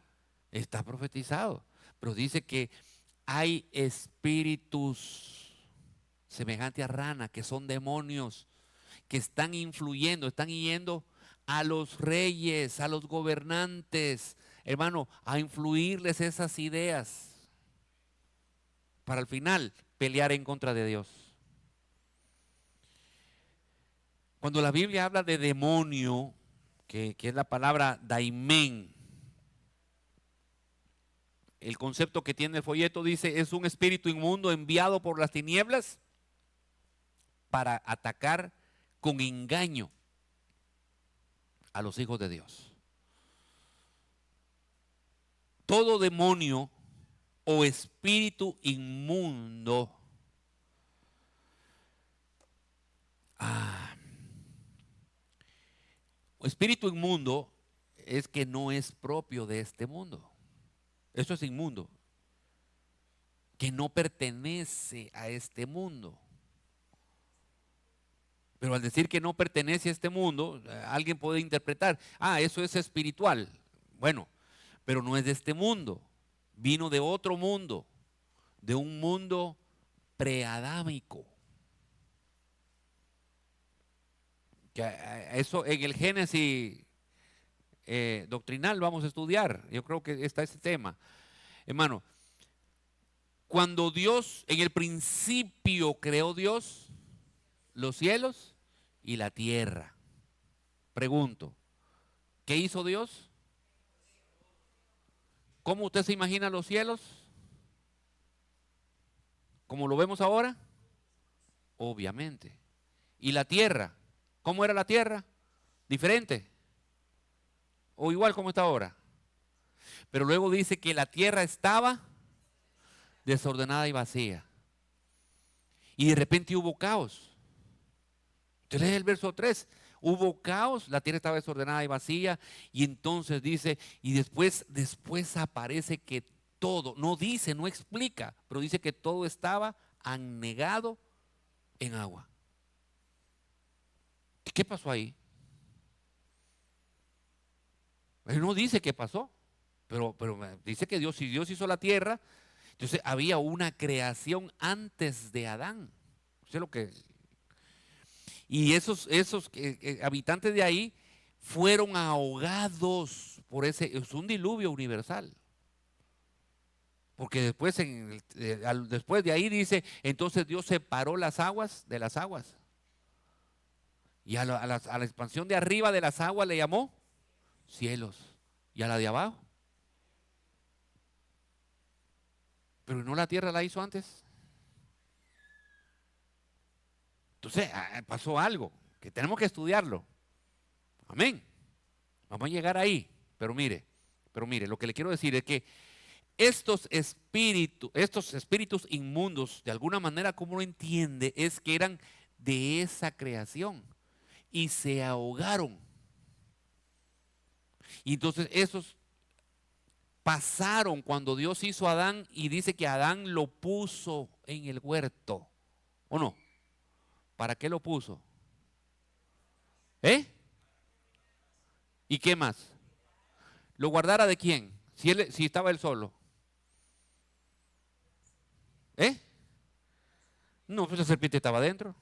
Speaker 2: está profetizado, pero dice que hay espíritus semejantes a rana, que son demonios, que están influyendo, están yendo a los reyes, a los gobernantes, hermano, a influirles esas ideas para al final pelear en contra de Dios. Cuando la Biblia habla de demonio, que es la palabra daimén, el concepto que tiene el folleto dice, es un espíritu inmundo enviado por las tinieblas para atacar con engaño a los hijos de Dios. Todo demonio o espíritu inmundo espíritu inmundo es que no es propio de este mundo. Eso es inmundo, que no pertenece a este mundo. Pero al decir que no pertenece a este mundo, alguien puede interpretar, eso es espiritual. Bueno, pero no es de este mundo, vino de otro mundo, de un mundo preadámico. Eso en el Génesis doctrinal vamos a estudiar. Yo creo que está ese tema. Hermano, cuando Dios, en el principio creó Dios los cielos y la tierra. Pregunto, ¿qué hizo Dios? ¿Cómo usted se imagina los cielos? ¿Cómo lo vemos ahora? Obviamente. ¿Y la tierra? ¿Cómo era la tierra? ¿Diferente? ¿O igual como está ahora? Pero luego dice que la tierra estaba desordenada y vacía. Y de repente hubo caos. Usted lee el verso 3. Hubo caos, la tierra estaba desordenada y vacía. Y entonces dice, y después aparece que todo, no dice, no explica, pero dice que todo estaba anegado en agua. ¿Qué pasó ahí? Él no dice qué pasó, pero dice que si Dios hizo la tierra, entonces había una creación antes de Adán. Eso es lo que... Y esos habitantes de ahí fueron ahogados por es un diluvio universal. Porque después de ahí dice, entonces Dios separó las aguas de las aguas. Y a la expansión de arriba de las aguas le llamó cielos. Y a la de abajo. Pero no la tierra la hizo antes. Entonces pasó algo que tenemos que estudiarlo. Amén. Vamos a llegar ahí. Pero mire, lo que le quiero decir es que estos espíritus inmundos, de alguna manera, como uno entiende, es que eran de esa creación y se ahogaron. Y entonces esos pasaron cuando Dios hizo a Adán y dice que Adán lo puso en el huerto. ¿O no? ¿Para qué lo puso? ¿Y qué más? ¿Lo guardara de quién? Si estaba él solo. No, pues la serpiente estaba adentro.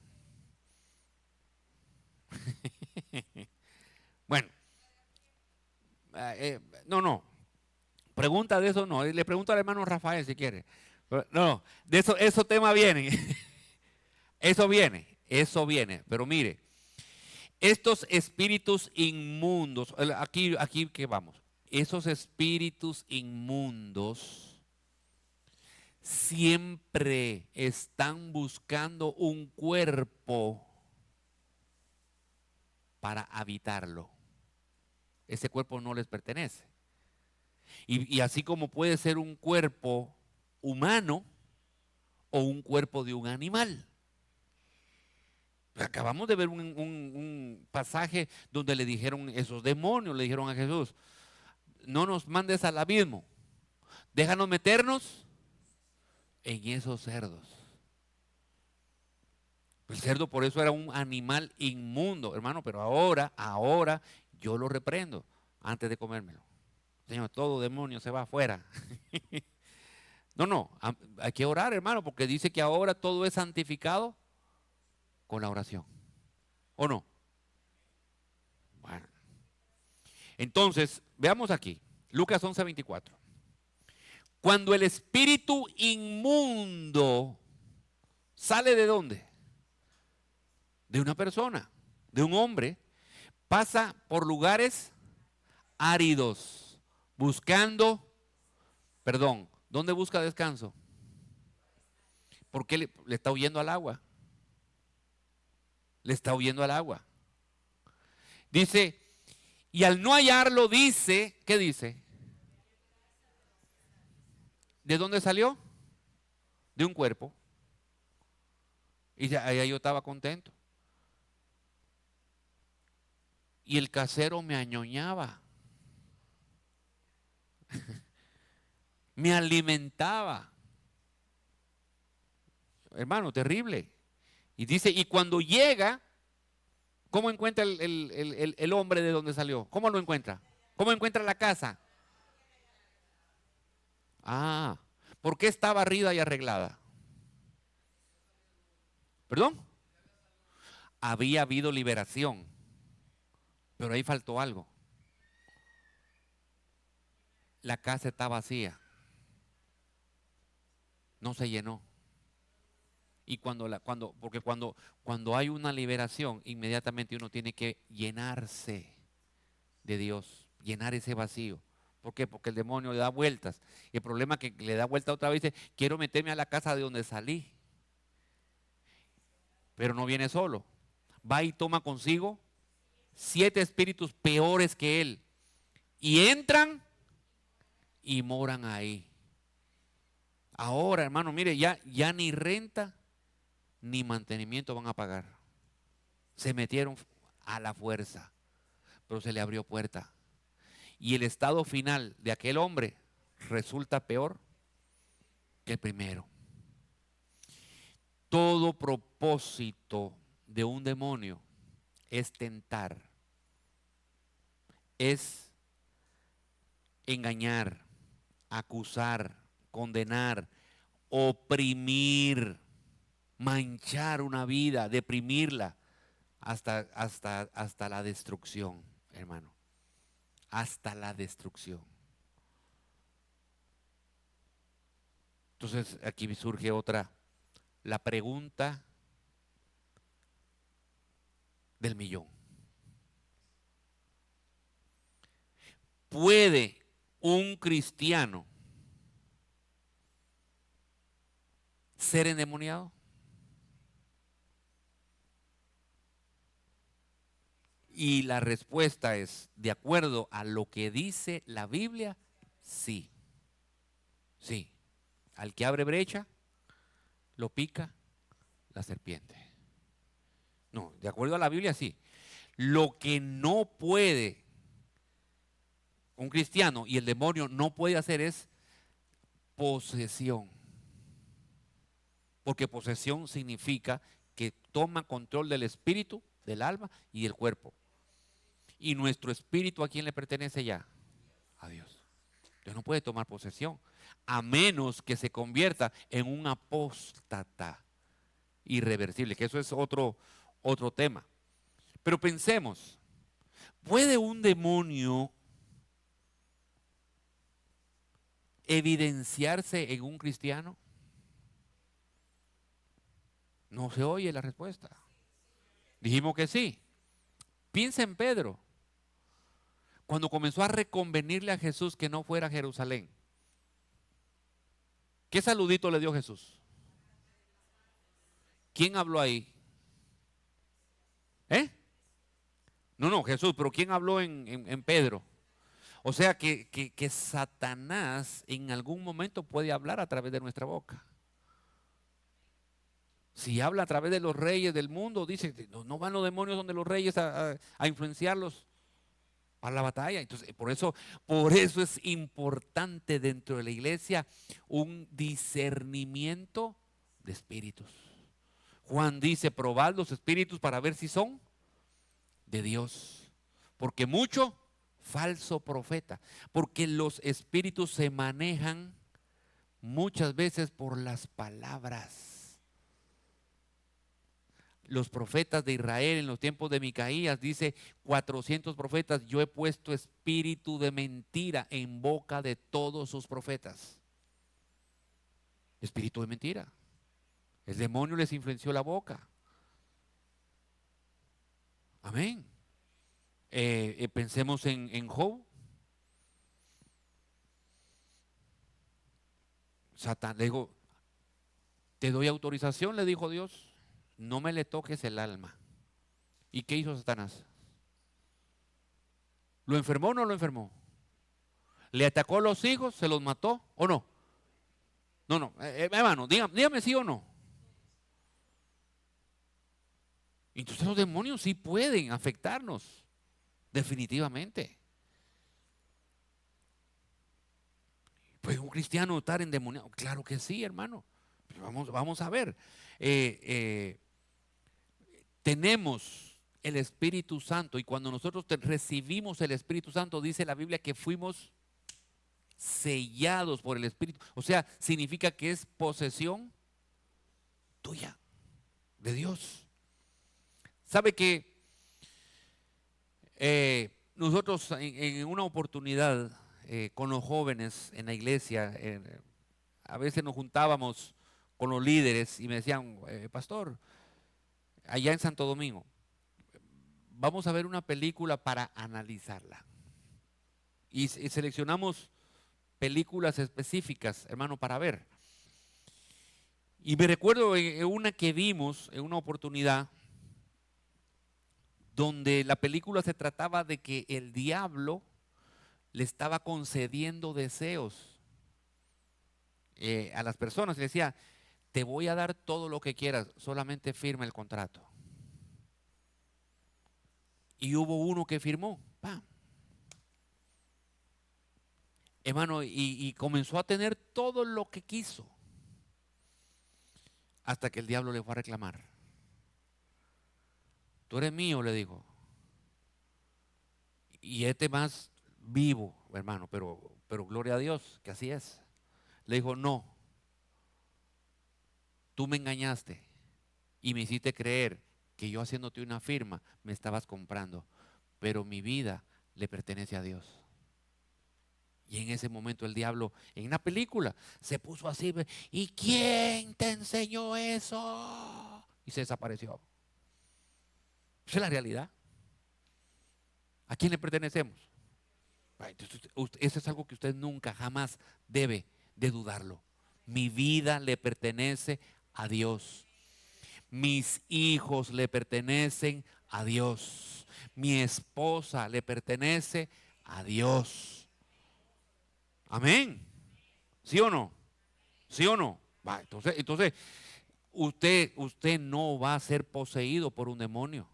Speaker 2: Bueno. No. Pregunta de eso no. Le pregunto al hermano Rafael si quiere. No, de esos temas vienen. Eso viene. Pero mire, Estos espíritus inmundos, aquí que vamos, esos espíritus inmundos siempre están buscando un cuerpo para habitarlo. Ese cuerpo no les pertenece. Y así como puede ser un cuerpo humano o un cuerpo de un animal. Acabamos de ver un pasaje donde le dijeron esos demonios, le dijeron a Jesús, no nos mandes al abismo, déjanos meternos en esos cerdos. El cerdo por eso era un animal inmundo, hermano, pero ahora yo lo reprendo antes de comérmelo. Señor, todo demonio se va afuera. No, hay que orar, hermano, porque dice que ahora todo es santificado con la oración. ¿O no? Bueno. Entonces, veamos aquí, Lucas 11:24. Cuando el espíritu inmundo sale ¿de dónde? De una persona, de un hombre, pasa por lugares áridos, buscando, ¿dónde busca descanso? Porque le está huyendo al agua. Le está huyendo al agua. Dice, y al no hallarlo dice, ¿qué dice? ¿De dónde salió? De un cuerpo. Y ahí yo estaba contento. Y el casero me añoñaba. Me alimentaba. Hermano, terrible. Y dice, y cuando llega, ¿cómo encuentra el hombre de donde salió? ¿Cómo lo encuentra? ¿Cómo encuentra la casa? Ah, ¿por qué está barrida y arreglada? ¿Perdón? Había habido liberación, pero ahí faltó algo. La casa está vacía. No se llenó. Y porque cuando hay una liberación, inmediatamente uno tiene que llenarse de Dios, llenar ese vacío. ¿Por qué? Porque el demonio le da vueltas. Y el problema es que le da vuelta otra vez, dice, quiero meterme a la casa de donde salí. Pero no viene solo. Va y toma consigo 7 espíritus peores que él. Y entran y moran ahí. Ahora, hermano, mire, ya ni renta ni mantenimiento van a pagar. Se metieron a la fuerza, pero se le abrió puerta. Y el estado final de aquel hombre resulta peor que el primero. Todo propósito de un demonio es tentar, es engañar, acusar, condenar, oprimir, manchar una vida, deprimirla hasta la destrucción, hermano. Hasta la destrucción. Entonces aquí surge la pregunta del millón. ¿Puede un cristiano ser endemoniado? Y la respuesta es, de acuerdo a lo que dice la Biblia, sí. Sí. Al que abre brecha, lo pica la serpiente. No, de acuerdo a la Biblia, sí. Lo que no puede un cristiano y el demonio no puede hacer es posesión. Porque posesión significa que toma control del espíritu, del alma y del cuerpo. Y nuestro espíritu, ¿a quién le pertenece ya? A Dios. Entonces no puede tomar posesión, a menos que se convierta en un apóstata irreversible, que eso es otro tema. Pero pensemos, ¿puede un demonio evidenciarse en un cristiano? No se oye la respuesta. Dijimos que sí. piensa en Pedro, cuando comenzó a reconvenirle a Jesús que no fuera a Jerusalén. ¿Qué saludito le dio Jesús? ¿Quién habló ahí? No, Jesús, pero ¿quién habló en Pedro? O sea que Satanás en algún momento puede hablar a través de nuestra boca. Si habla a través de los reyes del mundo, dice, no van los demonios donde los reyes a influenciarlos para la batalla. Entonces, por eso es importante dentro de la iglesia un discernimiento de espíritus. Juan dice, probad los espíritus para ver si son de Dios. Porque mucho falso profeta. Porque los espíritus se manejan muchas veces por las palabras. Los profetas de Israel en los tiempos de Micaías, dice 400 profetas, yo he puesto espíritu de mentira en boca de todos sus profetas. Espíritu de mentira. El demonio les influenció la boca. Amén. Pensemos en Job. Satán le dijo, te doy autorización, le dijo Dios, no me le toques el alma. ¿Y qué hizo Satanás? ¿Lo enfermó o no lo enfermó? ¿Le atacó a los hijos? ¿Se los mató o no? No, hermano, dígame sí o no. Entonces los demonios sí pueden afectarnos, definitivamente. ¿Puede un cristiano estar endemoniado? Claro que sí, hermano. Vamos a ver. Tenemos el Espíritu Santo y cuando nosotros recibimos el Espíritu Santo, dice la Biblia que fuimos sellados por el Espíritu. O sea, significa que es posesión tuya, de Dios. ¿Sabe que nosotros en una oportunidad con los jóvenes en la iglesia, a veces nos juntábamos con los líderes y me decían, pastor, allá en Santo Domingo, vamos a ver una película para analizarla. Y seleccionamos películas específicas, hermano, para ver. Y me recuerdo en una que vimos, en una oportunidad, donde la película se trataba de que el diablo le estaba concediendo deseos a las personas. Le decía, te voy a dar todo lo que quieras, solamente firma el contrato. Y hubo uno que firmó, ¡pam! Hermano, y comenzó a tener todo lo que quiso. Hasta que el diablo le fue a reclamar. Tú eres mío, le dijo. Y más vivo, hermano, pero gloria a Dios, que así es. Le dijo, no. Tú me engañaste y me hiciste creer que yo haciéndote una firma me estabas comprando, pero mi vida le pertenece a Dios. Y en ese momento el diablo, en una película, se puso así, ¿y quién te enseñó eso? Y se desapareció. Esa es la realidad. ¿A quién le pertenecemos? Entonces, eso es algo que usted nunca, jamás debe de dudarlo. Mi vida le pertenece a Dios. Mis hijos le pertenecen a Dios. Mi esposa le pertenece a Dios. Amén. ¿Sí o no? ¿Sí o no? Entonces usted no va a ser poseído por un demonio.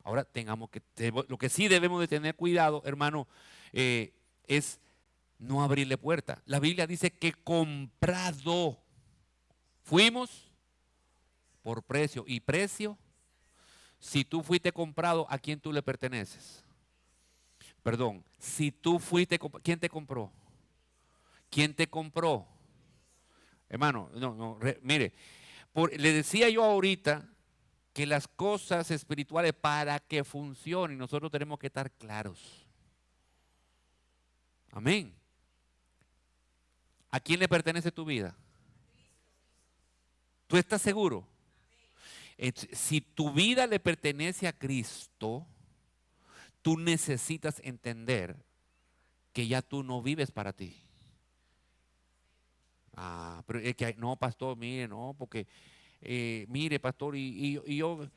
Speaker 2: Ahora lo que sí debemos de tener cuidado, hermano, es no abrirle puerta. La Biblia dice que comprado fuimos por precio. ¿Y precio? Si tú fuiste comprado, ¿a quién tú le perteneces? Perdón, si tú fuiste, ¿quién te compró? ¿Quién te compró? Hermano, mire, le decía yo ahorita que las cosas espirituales para que funcionen, nosotros tenemos que estar claros. Amén. ¿A quién le pertenece tu vida? ¿Tú estás seguro? Si tu vida le pertenece a Cristo, tú necesitas entender que ya tú no vives para ti. Pero es que no, pastor, mire, no, porque mire, pastor, y yo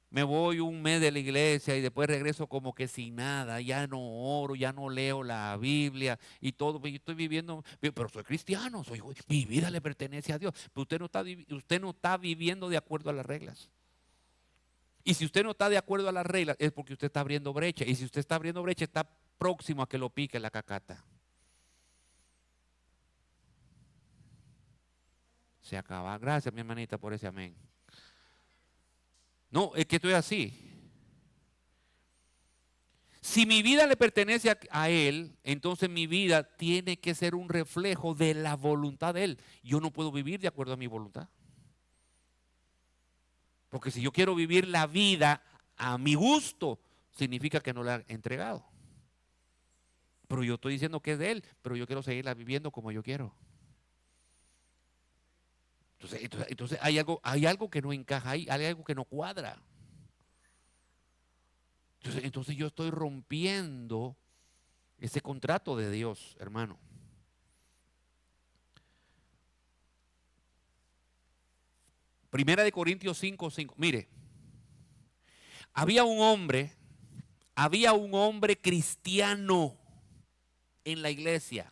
Speaker 2: me voy un mes de la iglesia y después regreso como que sin nada, ya no oro, ya no leo la Biblia y todo, yo estoy viviendo, pero soy cristiano, mi vida le pertenece a Dios, pero usted no está viviendo de acuerdo a las reglas. Y si usted no está de acuerdo a las reglas es porque usted está abriendo brecha, y si usted está abriendo brecha está próximo a que lo pique la cacata. Se acaba. Gracias, mi hermanita, por ese amén. No, es que estoy así. Si mi vida le pertenece a Él, entonces mi vida tiene que ser un reflejo de la voluntad de Él. Yo no puedo vivir de acuerdo a mi voluntad. Porque si yo quiero vivir la vida a mi gusto, significa que no la he entregado. Pero yo estoy diciendo que es de Él, pero yo quiero seguirla viviendo como yo quiero. Entonces hay algo que no encaja ahí, hay algo que no cuadra. Entonces yo estoy rompiendo ese contrato de Dios, hermano. Primera de Corintios 5:5. Mire, había un hombre cristiano en la iglesia.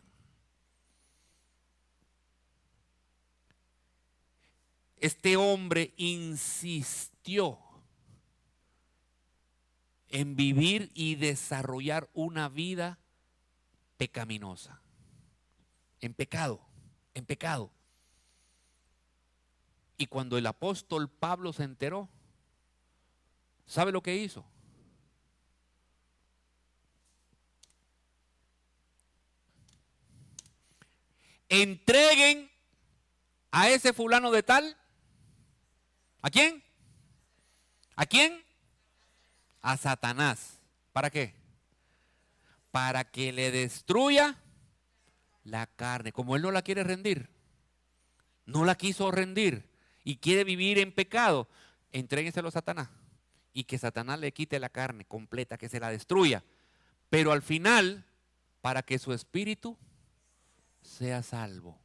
Speaker 2: Este hombre insistió en vivir y desarrollar una vida pecaminosa, en pecado. Y cuando el apóstol Pablo se enteró, ¿sabe lo que hizo? Entreguen a ese fulano de tal. ¿A quién? ¿A quién? A Satanás. ¿Para qué? Para que le destruya la carne. Como él no la quiere rendir, no la quiso rendir y quiere vivir en pecado, entréguenselo a Satanás y que Satanás le quite la carne completa, que se la destruya. Pero al final, para que su espíritu sea salvo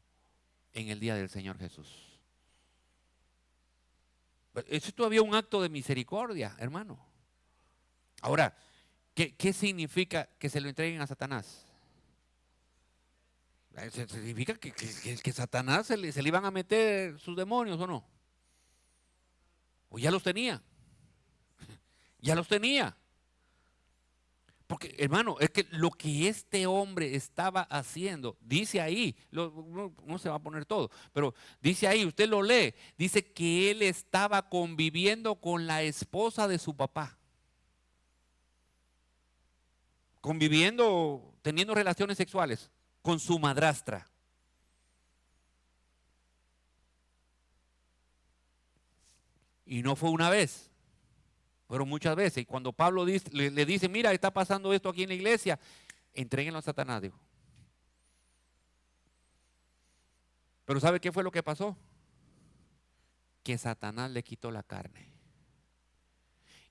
Speaker 2: en el día del Señor Jesús. Eso es todavía un acto de misericordia, hermano. Ahora, ¿qué significa que se lo entreguen a Satanás? ¿Significa que Satanás se le iban a meter sus demonios o no? ¿O ya los tenía? Ya los tenía. Porque, hermano, es que lo que este hombre estaba haciendo, dice ahí, no se va a poner todo, pero dice ahí, usted lo lee, dice que él estaba conviviendo con la esposa de su papá. Conviviendo, teniendo relaciones sexuales con su madrastra. Y no fue una vez, fueron muchas veces. Y cuando Pablo le dice, mira, está pasando esto aquí en la iglesia, entréguenlo a Satanás, dijo. Pero ¿sabe qué fue lo que pasó? Que Satanás le quitó la carne.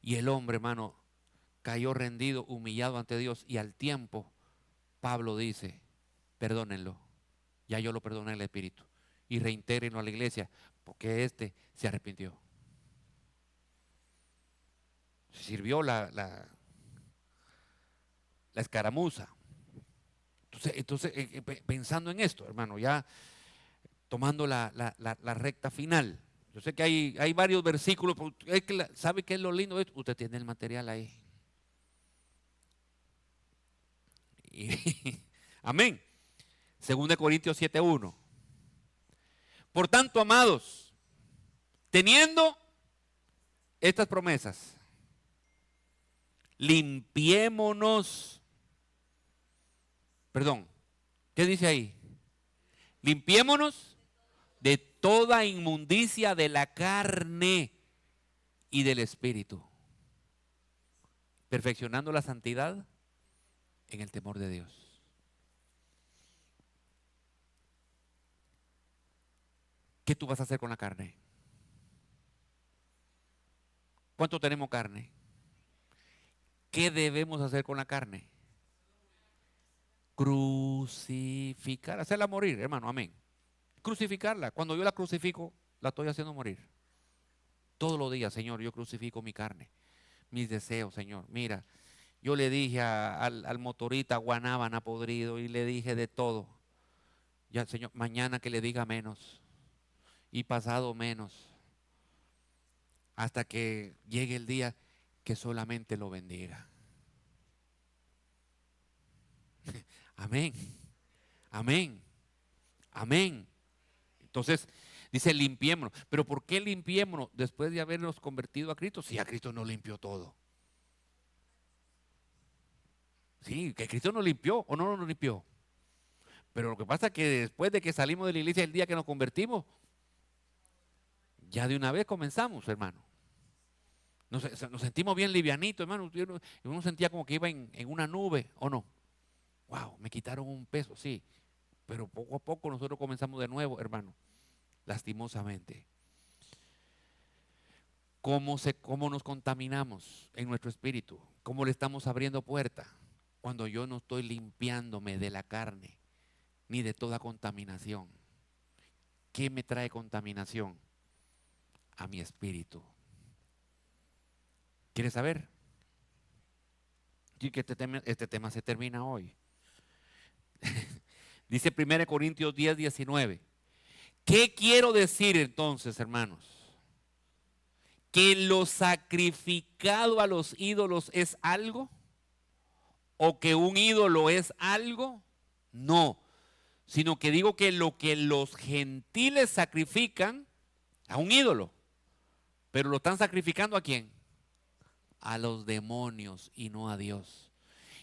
Speaker 2: Y el hombre, hermano, cayó rendido, humillado ante Dios. Y al tiempo, Pablo dice, perdónenlo. Ya yo lo perdoné al Espíritu. Y reintégrenlo a la iglesia, porque este se arrepintió. Sirvió la escaramuza. Entonces pensando en esto, hermano, ya tomando la recta final. Yo sé que hay varios versículos, pero ¿sabe qué es lo lindo de esto? Usted tiene el material ahí. Amén. 2 Corintios 7:1. Por tanto, amados, teniendo estas promesas, limpiémonos. Perdón, ¿qué dice ahí? Limpiémonos de toda inmundicia de la carne y del espíritu, perfeccionando la santidad en el temor de Dios. ¿Qué tú vas a hacer con la carne? ¿Cuánto tenemos carne? ¿qué debemos hacer con la carne? Crucificar, hacerla morir, hermano, amén. Crucificarla. Cuando yo la crucifico, la estoy haciendo morir. Todos los días, Señor, yo crucifico mi carne, mis deseos, Señor. Mira, yo le dije al motorista guanábana podrido y le dije de todo. Ya, Señor, mañana que le diga menos y pasado menos, hasta que llegue el día que solamente lo bendiga. Amén, amén, amén. Entonces, dice limpiémonos. ¿Pero por qué limpiémonos después de habernos convertido a Cristo? Si a Cristo no limpió todo. Sí, que Cristo nos limpió o no nos limpió. Pero lo que pasa es que después de que salimos de la iglesia el día que nos convertimos, ya de una vez comenzamos, hermano. Nos sentimos bien livianitos, hermano. Uno sentía como que iba en una nube, ¿o no? Wow, me quitaron un peso, sí. Pero poco a poco nosotros comenzamos de nuevo, hermano. Lastimosamente. ¿Cómo nos contaminamos en nuestro espíritu? ¿Cómo le estamos abriendo puerta? Cuando yo no estoy limpiándome de la carne, ni de toda contaminación. ¿Qué me trae contaminación? A mi espíritu. ¿Quieres saber? Sí, que este tema se termina hoy. Dice 1 Corintios 10, 19. ¿Qué quiero decir entonces, hermanos? ¿Que lo sacrificado a los ídolos es algo? ¿O que un ídolo es algo? No, sino que digo que lo que los gentiles sacrifican a un ídolo, pero lo están sacrificando ¿a quién? A los demonios y no a Dios.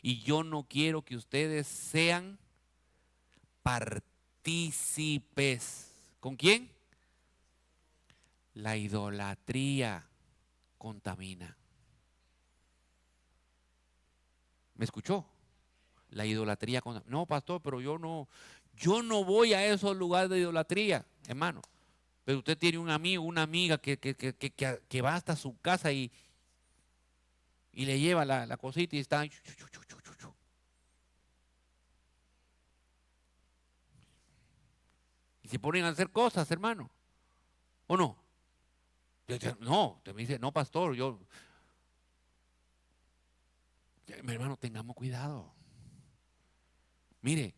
Speaker 2: Y yo no quiero que ustedes sean partícipes. ¿Con quién? La idolatría contamina. ¿Me escuchó? La idolatría contamina. No, pastor, pero yo no voy a esos lugares de idolatría, hermano. Pero usted tiene un amigo, una amiga que va hasta su casa y le lleva la cosita y está. Y se ponen a hacer cosas, hermano. ¿O no? No, te me dice, no, pastor, mi hermano, tengamos cuidado. Mire,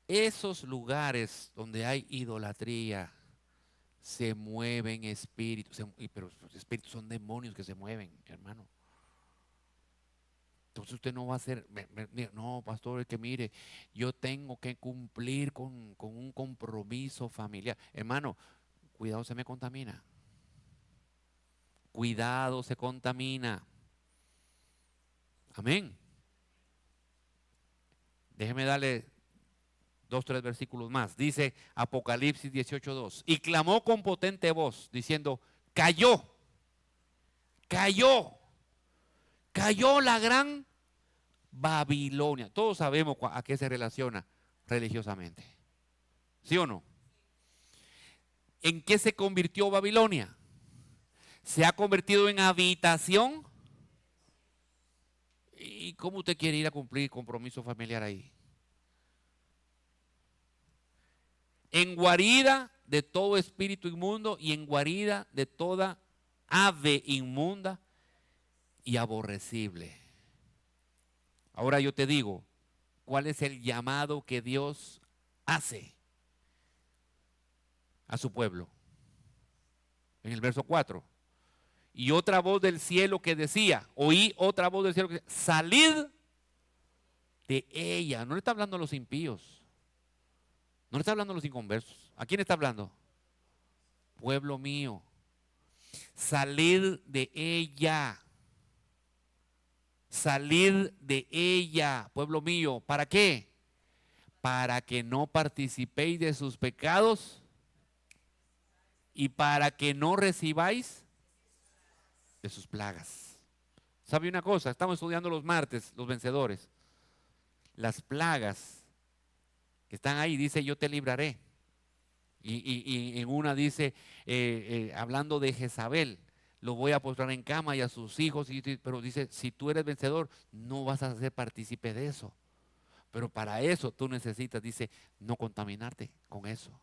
Speaker 2: esos lugares donde hay idolatría, se mueven espíritus, pero los espíritus son demonios que se mueven, hermano. Entonces usted no va a hacer, no, pastor, es que mire, yo tengo que cumplir con un compromiso familiar. Hermano, cuidado, se me contamina. Cuidado, se contamina. Amén. Déjeme darle 2, 3 versículos más. Dice Apocalipsis 18:2. Y clamó con potente voz, diciendo, cayó la gran Babilonia. Todos sabemos a qué se relaciona religiosamente. ¿Sí o no? ¿En qué se convirtió Babilonia? Se ha convertido en habitación. ¿Y cómo usted quiere ir a cumplir compromiso familiar ahí? En guarida de todo espíritu inmundo y en guarida de toda ave inmunda y aborrecible. Ahora yo te digo, ¿cuál es el llamado que Dios hace a su pueblo? En el verso 4. Y otra voz del cielo que decía, oí otra voz del cielo que decía, salid de ella. No le está hablando a los impíos, no le está hablando a los inconversos. ¿A quién está hablando? Pueblo mío, salid de ella. Salid de ella, pueblo mío. ¿Para qué? Para que no participéis de sus pecados y para que no recibáis de sus plagas. ¿Sabe una cosa? Estamos estudiando los martes, los vencedores. Las plagas que están ahí, dice, yo te libraré. Y en una dice, hablando de Jezabel, lo voy a postrar en cama y a sus hijos, pero dice, si tú eres vencedor, no vas a ser partícipe de eso. Pero para eso tú necesitas, dice, no contaminarte con eso.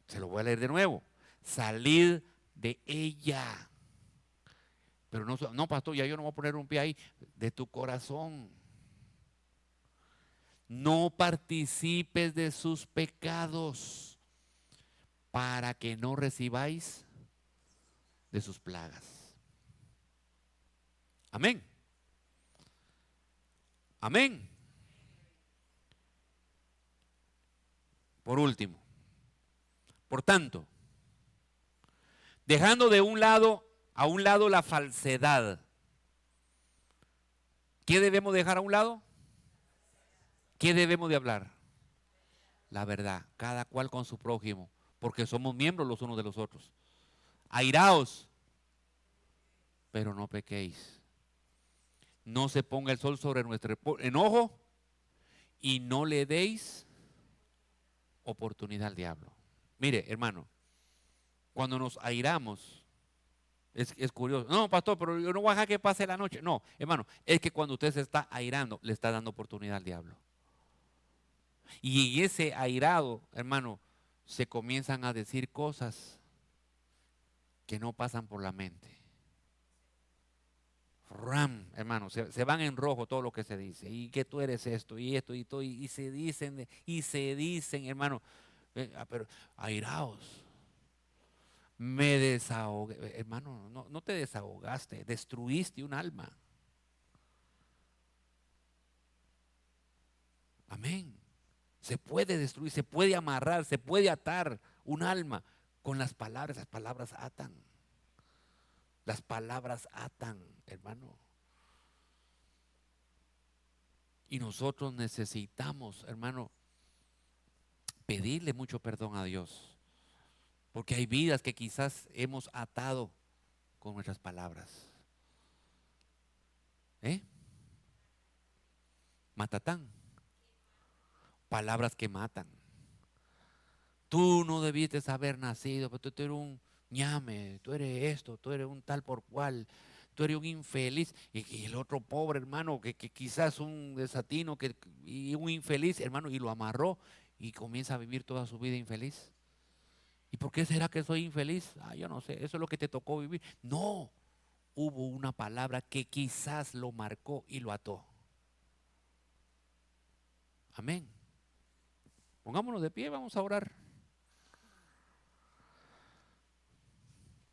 Speaker 2: Se lo voy a leer de nuevo. Salir de ella. Pero no, pastor, ya yo no voy a poner un pie ahí. De tu corazón. No participes de sus pecados para que no recibáis de sus plagas. Amén. Amén. Por último, por tanto, dejando a un lado la falsedad, ¿qué debemos dejar a un lado? ¿Qué debemos de hablar? La verdad, cada cual con su prójimo, porque somos miembros los unos de los otros. Airaos, pero no pequéis. No se ponga el sol sobre nuestro enojo y no le deis oportunidad al diablo. Mire, hermano, cuando nos airamos, es curioso. No, pastor, pero yo no voy a dejar que pase la noche. No, hermano, es que cuando usted se está airando, le está dando oportunidad al diablo. Y en ese airado, hermano, se comienzan a decir cosas que no pasan por la mente. Ram, hermano, se van en rojo todo lo que se dice. Y que tú eres esto y esto y todo. Y se dicen, hermano, pero airaos. Me desahogué. Hermano, no te desahogaste, destruiste un alma. Amén. Se puede destruir, se puede amarrar, se puede atar un alma con las palabras. Las palabras atan. Las palabras atan, hermano. Y nosotros necesitamos, hermano, pedirle mucho perdón a Dios. Porque hay vidas que quizás hemos atado con nuestras palabras. Matatán. Palabras que matan. Tú no debiste haber nacido, pero tú eres un ñame, tú eres esto, tú eres un tal por cual, tú eres un infeliz. Y el otro pobre hermano que quizás un desatino y un infeliz, hermano, y lo amarró y comienza a vivir toda su vida infeliz. ¿Y por qué será que soy infeliz? Yo no sé, eso es lo que te tocó vivir. No, hubo una palabra que quizás lo marcó y lo ató. Amén. Pongámonos de pie, vamos a orar.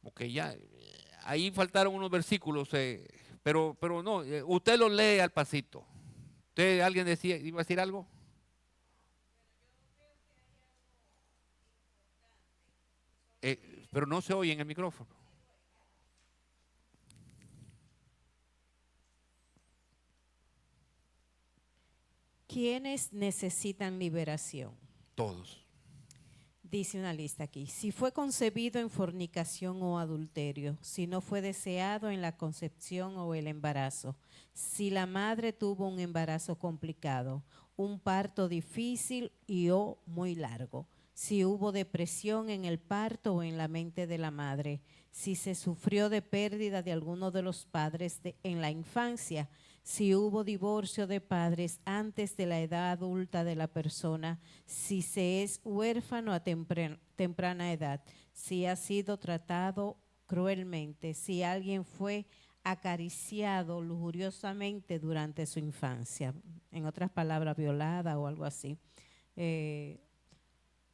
Speaker 2: Porque ya, ahí faltaron unos versículos, pero no, usted los lee al pasito. ¿Alguien iba a decir algo? Pero no se oye en el micrófono.
Speaker 1: ¿Quiénes necesitan liberación?
Speaker 2: Todos.
Speaker 1: Dice una lista aquí. Si fue concebido en fornicación o adulterio, si no fue deseado en la concepción o el embarazo, si la madre tuvo un embarazo complicado, un parto difícil y o muy largo, si hubo depresión en el parto o en la mente de la madre, si se sufrió de pérdida de alguno de los padres en la infancia, si hubo divorcio de padres antes de la edad adulta de la persona, si se es huérfano a temprana edad, si ha sido tratado cruelmente, si alguien fue acariciado lujuriosamente durante su infancia, en otras palabras, violada o algo así.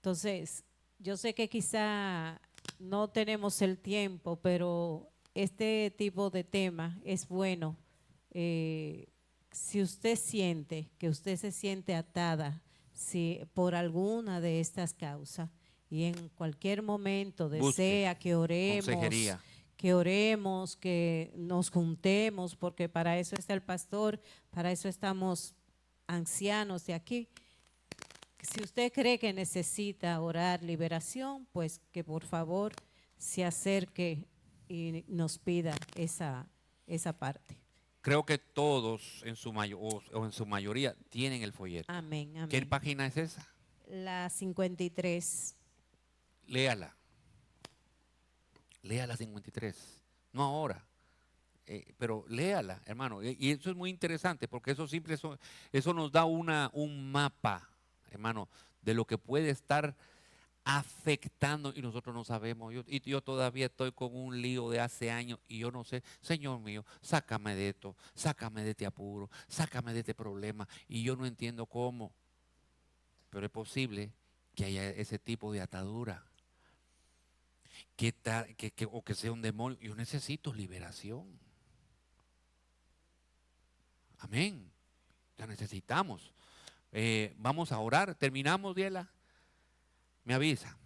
Speaker 1: Entonces, yo sé que quizá no tenemos el tiempo, pero este tipo de tema es bueno. Si usted siente que usted se siente atada por alguna de estas causas y en cualquier momento desea que oremos, que nos juntemos, porque para eso está el pastor, para eso estamos ancianos de aquí. Si usted cree que necesita orar liberación, pues que por favor se acerque y nos pida esa parte.
Speaker 2: Creo que todos en su mayoría tienen el folleto.
Speaker 1: Amén, amén.
Speaker 2: ¿Qué página es esa?
Speaker 1: La 53.
Speaker 2: Léala. Lea la 53, no ahora. Pero léala, hermano. Y eso es muy interesante porque eso nos da un mapa, hermano, de lo que puede estar afectando y nosotros no sabemos. Yo todavía estoy con un lío de hace años y yo no sé, Señor mío, sácame de esto, sácame de este apuro, sácame de este problema y yo no entiendo cómo. Pero es posible que haya ese tipo de atadura, o que sea un demonio. Yo necesito liberación. Amén. La necesitamos. Vamos a orar. Terminamos, Diela. Me avisa.